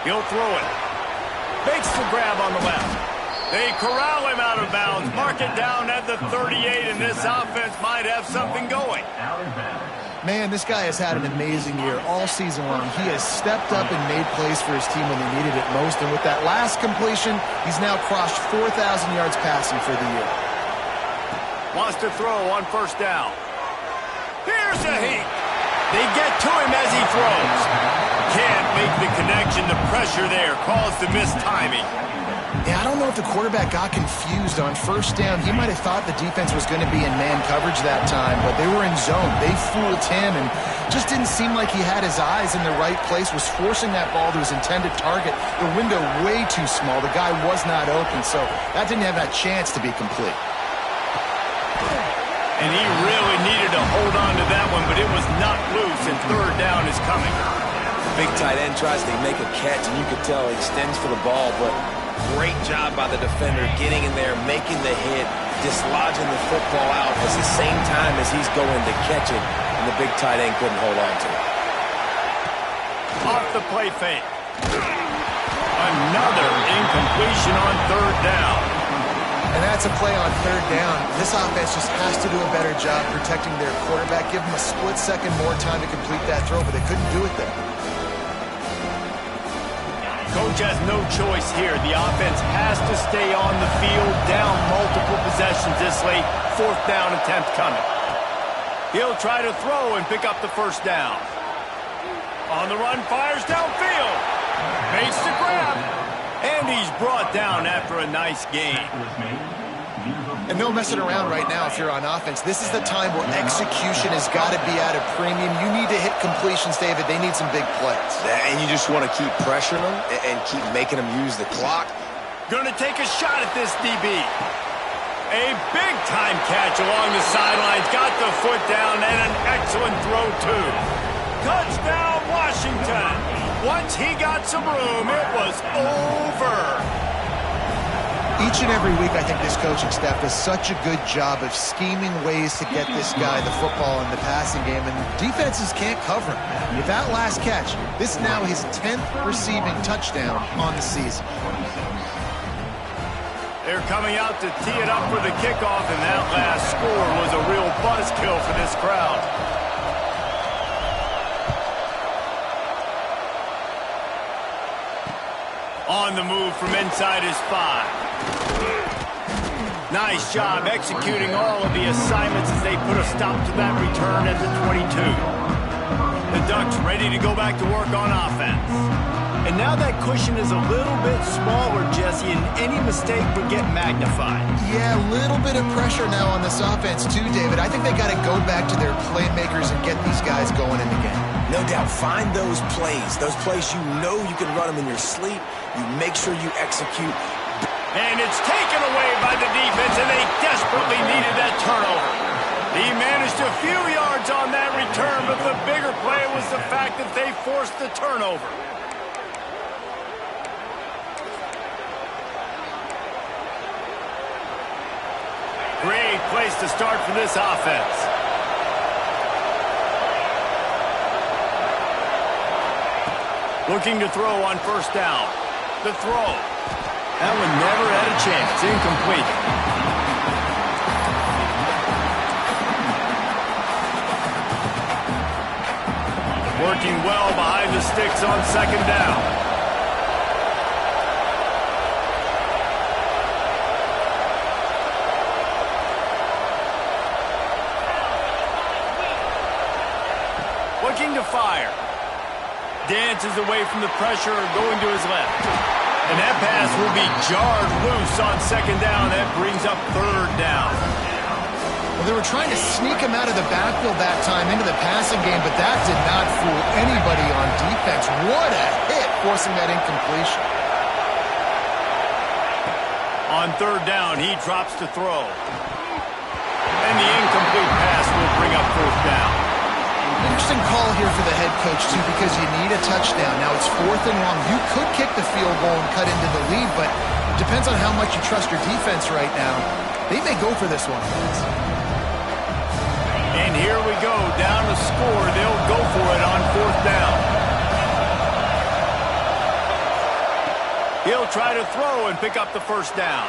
He'll throw it. Makes the grab on the left. They corral him out of bounds, mark it down at the 38, and this offense might have something going. Man, this guy has had an amazing year all season long. He has stepped up and made plays for his team when they needed it most, and with that last completion, he's now crossed 4,000 yards passing for the year. Wants to throw on first down. Here's a heat. They get to him as he throws. Can't make the connection. The pressure there caused the missed timing. Yeah, I don't know if the quarterback got confused on first down. He might have thought the defense was going to be in man coverage that time, but they were in zone. They fooled him and just didn't seem like he had his eyes in the right place, was forcing that ball to his intended target. The window way too small. The guy was not open, so that didn't have that chance to be complete. And he really needed to hold on to that one, but it was not loose, and third down is coming. Big tight end tries to make a catch, and you could tell he extends for the ball, but great job by the defender getting in there, making the hit, dislodging the football out at the same time as he's going to catch it, and the big tight end couldn't hold on to it. Off the play fake. Another incompletion on third down. And that's a play on third down. This offense just has to do a better job protecting their quarterback. Give them a split second more time to complete that throw, but they couldn't do it there. Coach has no choice here. The offense has to stay on the field, down multiple possessions this late. Fourth down attempt coming. He'll try to throw and pick up the first down. On the run, fires downfield. Makes the grab. And he's brought down after a nice gain. And no messing around right now if you're on offense. This is the time where execution has got to be at a premium. You need to hit completions, David. They need some big plays. And you just want to keep pressuring them and keep making them use the clock. Going to take a shot at this DB. A big-time catch along the sidelines. Got the foot down and an excellent throw, too. Touchdown, Washington. Once he got some room, it was over. Each and every week, I think this coaching staff does such a good job of scheming ways to get this guy the football in the passing game, and defenses can't cover him. With that last catch, this is now his 10th receiving touchdown on the season. They're coming out to tee it up for the kickoff, and that last score was a real buzzkill for this crowd. On the move from inside his 5. Nice job executing all of the assignments as they put a stop to that return at the 22. The Ducks ready to go back to work on offense. And now that cushion is a little bit smaller, Jesse, and any mistake would get magnified. Yeah, a little bit of pressure now on this offense too, David. I think they got to go back to their playmakers and get these guys going in the game. No doubt, find those plays you know you can run them in your sleep. You make sure you execute. And it's taken away by the defense, and they desperately needed that turnover. He managed a few yards on that return, but the bigger play was the fact that they forced the turnover. Great place to start for this offense. Looking to throw on first down. The throw. That one never had a chance. Incomplete. Working well behind the sticks on second down. Looking to fire. Dances away from the pressure, going to his left. And that pass will be jarred loose on second down. That brings up third down. Well, they were trying to sneak him out of the backfield that time into the passing game, but that did not fool anybody on defense. What a hit, forcing that incompletion. On third down, he drops to throw. And the incomplete pass will bring up fourth down. Interesting call here for the head coach, too, because you need a touchdown. Now it's 4th and long. You could kick the field goal and cut into the lead, but it depends on how much you trust your defense right now. They may go for this one. And here we go, down to score. They'll go for it on fourth down. He'll try to throw and pick up the first down.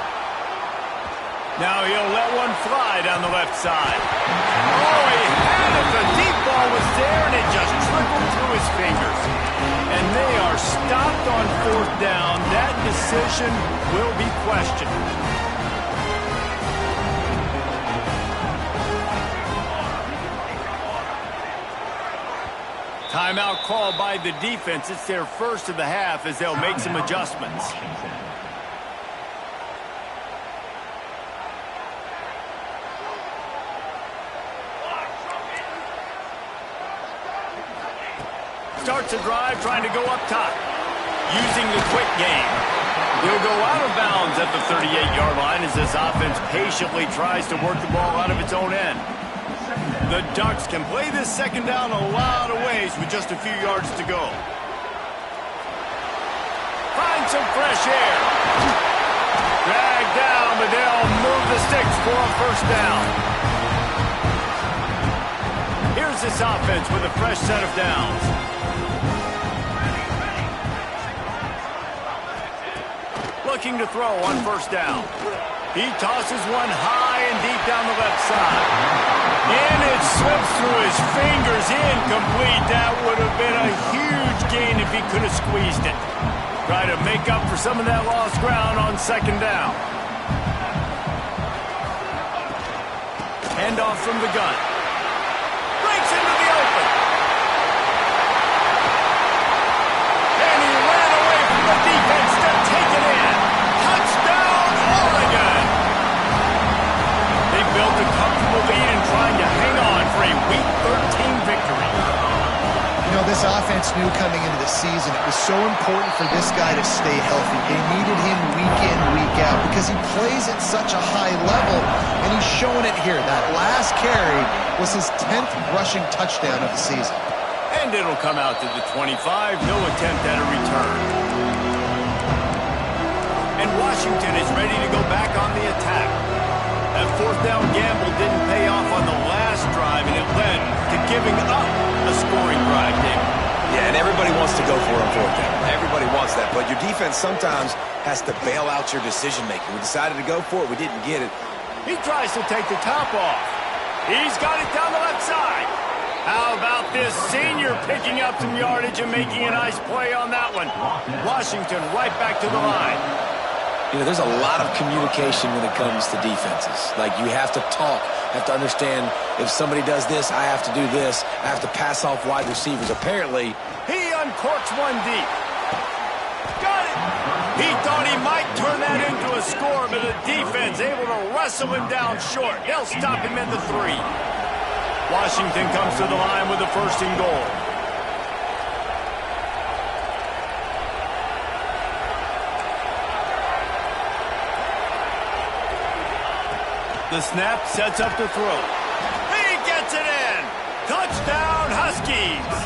Now he'll let one fly down the left side. Oh, he had it. The deep ball was there, and it just trickled through his fingers. And they are stopped on fourth down. That decision will be questioned. Timeout called by the defense. It's their first of the half as they'll make some adjustments. Starts a drive trying to go up top. Using the quick game. He'll go out of bounds at the 38-yard line as this offense patiently tries to work the ball out of its own end. The Ducks can play this second down a lot of ways with just a few yards to go. Find some fresh air. Drag down, but they'll move the sticks for a first down. Here's this offense with a fresh set of downs. Looking to throw on first down. He tosses one high and deep down the left side. And it slips through his fingers, incomplete. That would have been a huge gain if he could have squeezed it. Try to make up for some of that lost ground on second down. Handoff from the gun. Breaks into the open. And he ran away from the defense to take it in. Touchdown, Oregon! this offense knew coming into the season it was so important for this guy to stay healthy. They needed him week in, week out because he plays at such a high level, and he's showing it here. That last carry was his 10th rushing touchdown of the season. And it'll come out to the 25. No attempt at a return. And Washington is ready to go back on the attack. That fourth down gamble didn't pay off on the last drive, and it led to giving up a scoring drive, David. Yeah, and everybody wants to go for it on fourth down. Everybody wants that, but your defense sometimes has to bail out your decision-making. We decided to go for it. We didn't get it. He tries to take the top off. He's got it down the left side. How about this senior picking up some yardage and making a nice play on that one? Washington right back to the line. You know, there's a lot of communication when it comes to defenses. Like, you have to talk, have to understand if somebody does this, I have to do this. I have to pass off wide receivers. Apparently, he uncorks one deep. Got it. He thought he might turn that into a score, but the defense able to wrestle him down short. They'll stop him at the 3. Washington comes to the line with the 1st and goal. The snap sets up the throw. He gets it in. Touchdown, Huskies.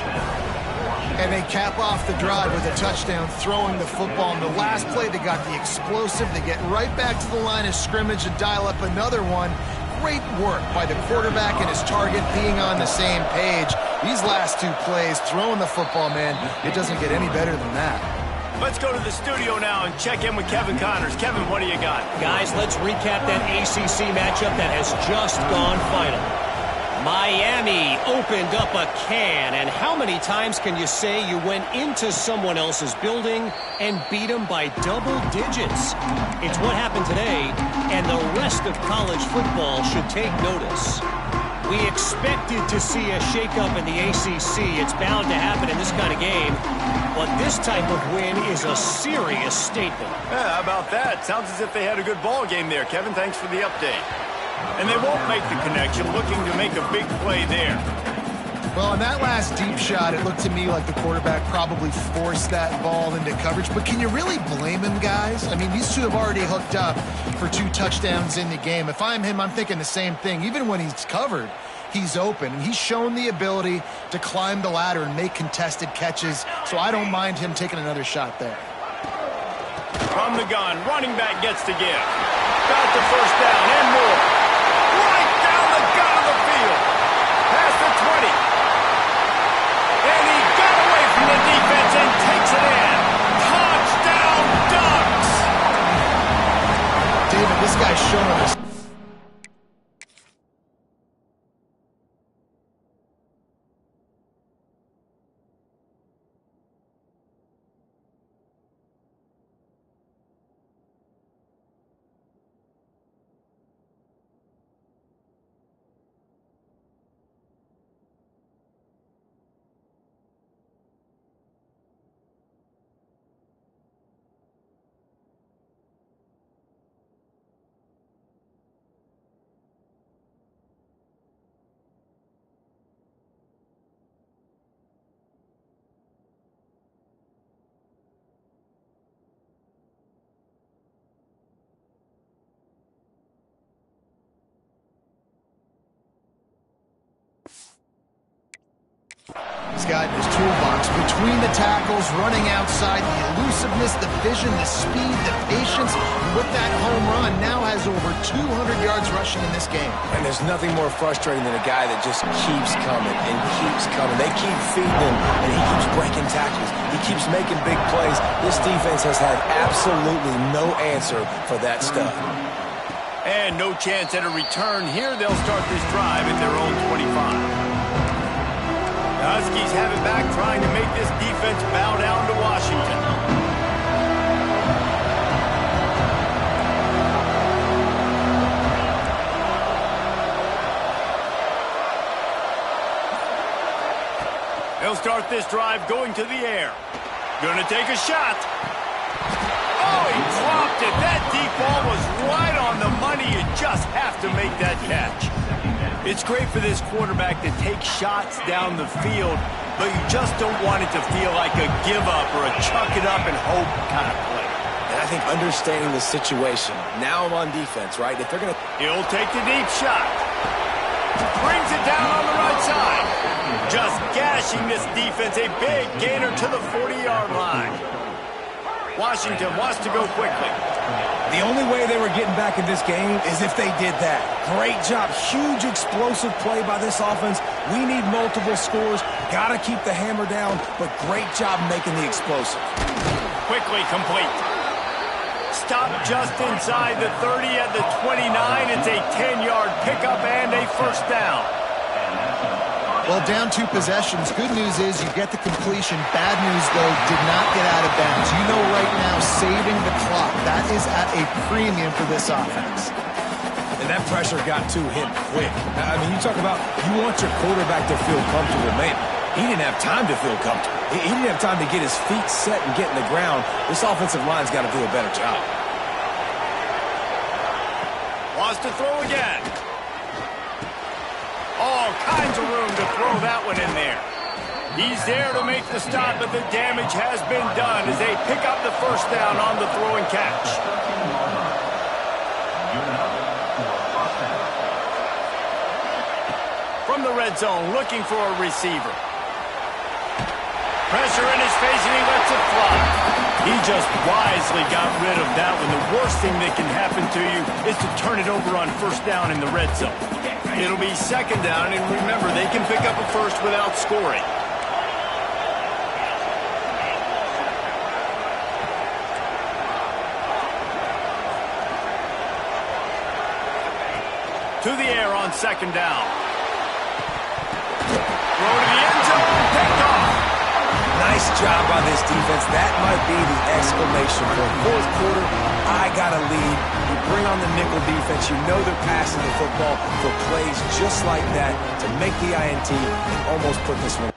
And they cap off the drive with a touchdown, throwing the football. In the last play, they got the explosive. They get right back to the line of scrimmage and dial up another one. Great work by the quarterback and his target being on the same page. These last 2 plays, throwing the football, man, it doesn't get any better than that. Let's go to the studio now and check in with Kevin Connors. Kevin, what do you got? Guys, let's recap that ACC matchup that has just gone final. Miami opened up a can, and how many times can you say you went into someone else's building and beat them by double digits? It's what happened today, and the rest of college football should take notice. We expected to see a shakeup in the ACC. It's bound to happen in this kind of game. But this type of win is a serious statement. Yeah, how about that? Sounds as if they had a good ball game there. Kevin, thanks for the update. And they won't make the connection, looking to make a big play there. Well, on that last deep shot, it looked to me like the quarterback probably forced that ball into coverage. But can you really blame him, guys? I mean, these two have already hooked up for 2 touchdowns in the game. If I'm him, I'm thinking the same thing. Even when he's covered, he's open. And he's shown the ability to climb the ladder and make contested catches. So I don't mind him taking another shot there. From the gun, running back gets to give. Got the 1st down and more. Right down the gut of the field. Past the 20. And he got away from the defense and takes it in. Touchdown, Ducks! David, this guy's showing us. He's got his toolbox between the tackles, running outside, the elusiveness, the vision, the speed, the patience. And with that home run, now has over 200 yards rushing in this game. and there's nothing more frustrating than a guy that just keeps coming and keeps coming. They keep feeding him, and he keeps breaking tackles. He keeps making big plays. This defense has had absolutely no answer for that stud. And no chance at a return here. They'll start this drive at their own 25. The Huskies have it back, trying to make this defense bow down to Washington. They'll start this drive going to the air. Gonna take a shot. Oh, he dropped it. That deep ball was right on the money. You just have to make that catch. It's great for this quarterback to take shots down the field, but you just don't want it to feel like a give up or a chuck it up and hope kind of play. And I think understanding the situation, now I'm on defense, right? If they're going to... He'll take the deep shot. Brings it down on the right side. Just gashing this defense. A big gainer to the 40-yard line. Washington wants to go quickly. The only way they were getting back in this game is if they did that. Great job. Huge explosive play by this offense. We need multiple scores. Got to keep the hammer down, but great job making the explosive. Quickly complete. Stop just inside the 30 at the 29. It's a 10-yard pickup and a first down. Well, down 2 possessions. Good news is you get the completion. Bad news, though, did not get out of bounds. You know right now, saving the clock, that is at a premium for this offense. And that pressure got to him quick. I mean, you talk about you want your quarterback to feel comfortable. Man, he didn't have time to feel comfortable. He didn't have time to get his feet set and get in the ground. This offensive line's got to do a better job. Wants to throw again. All kinds of room to throw that one in there. He's there to make the stop, but the damage has been done as they pick up the first down on the throw and catch. From the red zone, looking for a receiver. Pressure in his face, and he lets it fly. He just wisely got rid of that one. The worst thing that can happen to you is to turn it over on first down in the red zone. It'll be second down, and remember, they can pick up a first without scoring. To the air on second down. Throw to the end zone, picked off. Nice job by this defense. That might be the exclamation point. Fourth quarter, I got a lead. You bring on the nickel defense. You know they're passing the football for plays just like that to make the INT and almost put this one.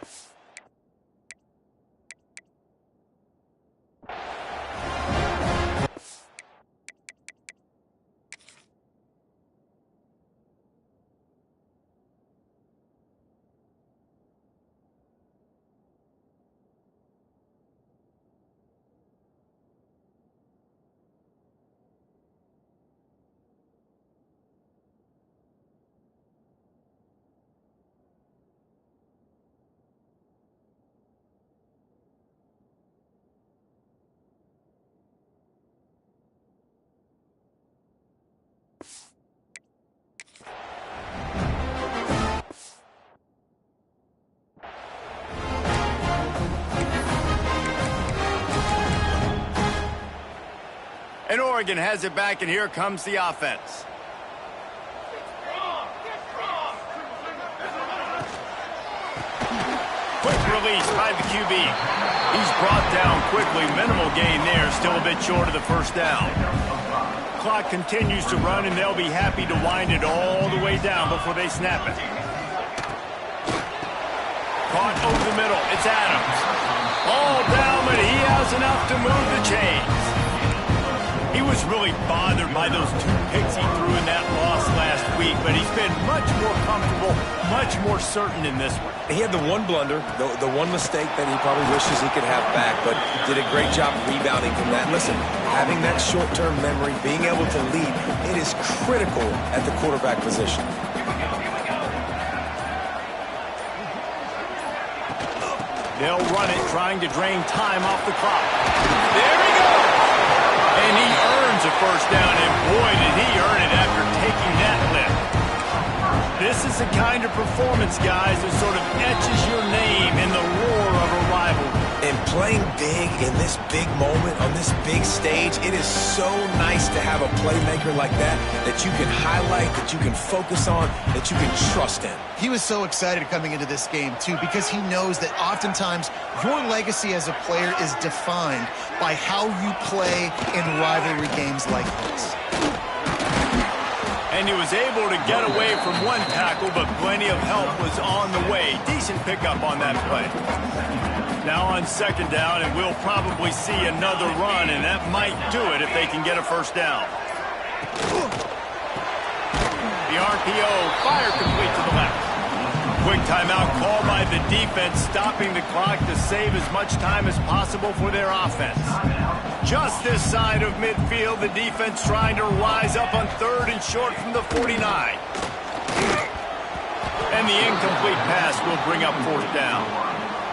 And Oregon has it back, and here comes the offense. Quick release by the QB. He's brought down quickly. Minimal gain there. Still a bit short of the first down. Clock continues to run, and they'll be happy to wind it all the way down before they snap it. Caught over the middle. It's Adams. All down, but he has enough to move the chains. He was really bothered by those 2 picks he threw in that loss last week, but he's been much more comfortable, much more certain in this one. He had the one blunder, the one mistake that he probably wishes he could have back, but did a great job rebounding from that. Listen, having that short-term memory, being able to lead, it is critical at the quarterback position. They'll run it, trying to drain time off the clock. There he goes! And he earns a first down, and boy, did he earn it after taking that lift. This is the kind of performance, guys, that sort of etches your name in the roar of a rivalry. And playing big in this big moment, on this big stage, it is so nice to have a playmaker like that you can highlight, that you can focus on, that you can trust in. He was so excited coming into this game, too, because he knows that oftentimes your legacy as a player is defined by how you play in rivalry games like this. And he was able to get away from one tackle, but plenty of help was on the way. Decent pickup on that play. Now on second down, and we'll probably see another run, and that might do it if they can get a first down. The RPO, fire complete to the left. quick timeout called by the defense, stopping the clock to save as much time as possible for their offense. Just this side of midfield, the defense trying to rise up on 3rd and short from the 49. And the incomplete pass will bring up 4th down.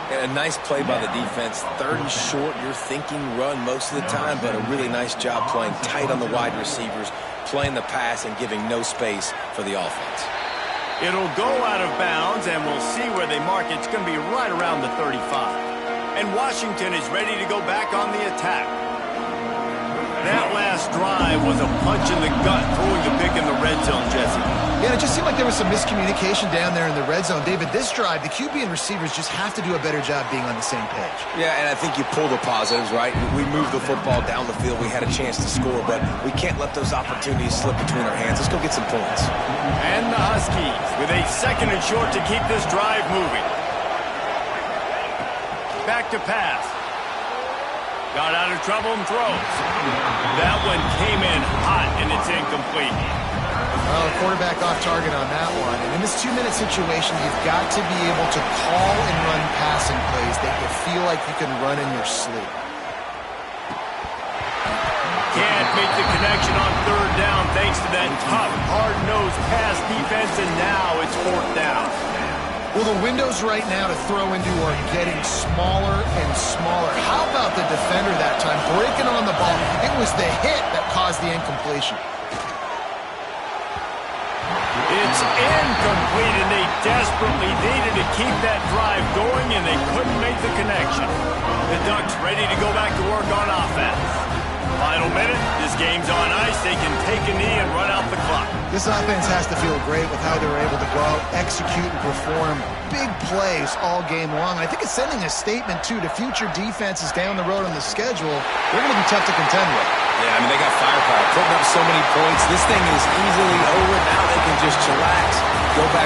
And a nice play by the defense. 3rd and short, you're thinking run most of the time, but a really nice job playing tight on the wide receivers, playing the pass and giving no space for the offense. It'll go out of bounds, and we'll see where they mark it. It's going to be right around the 35. And Washington is ready to go back on the attack. That last drive was a punch in the gut, throwing the pick in the red zone, Jesse. Yeah, it just seemed like there was some miscommunication down there in the red zone. David, this drive, the QB and receivers just have to do a better job being on the same page. Yeah, and I think you pull the positives, right? We moved the football down the field. We had a chance to score, but we can't let those opportunities slip between our hands. Let's go get some points. And the Huskies with a 2nd and short to keep this drive moving. Back to pass. Got out of trouble and throws. That one came in hot, and it's incomplete. Well, the quarterback off target on that one. And in this 2-minute situation, you've got to be able to call and run passing plays that you feel like you can run in your sleep. Can't make the connection on 3rd down thanks to that tough, hard-nosed pass defense, and now it's 4th down. Well, the windows right now to throw into are getting smaller and smaller. How about the defender that time breaking on the ball? It was the hit that caused the incompletion. It's incomplete, and they desperately needed to keep that drive going, and they couldn't make the connection. The Ducks ready to go back to work on offense. Final minute, this game's on ice. They can take a knee and run out the clock. This offense has to feel great with how they're able to go out, execute, and perform big plays all game long. I think it's sending a statement, too, to future defenses down the road on the schedule. They're going to be tough to contend with. Yeah, I mean, they got firepower, putting up so many points. This thing is easily over. Now they can just chillax, go back to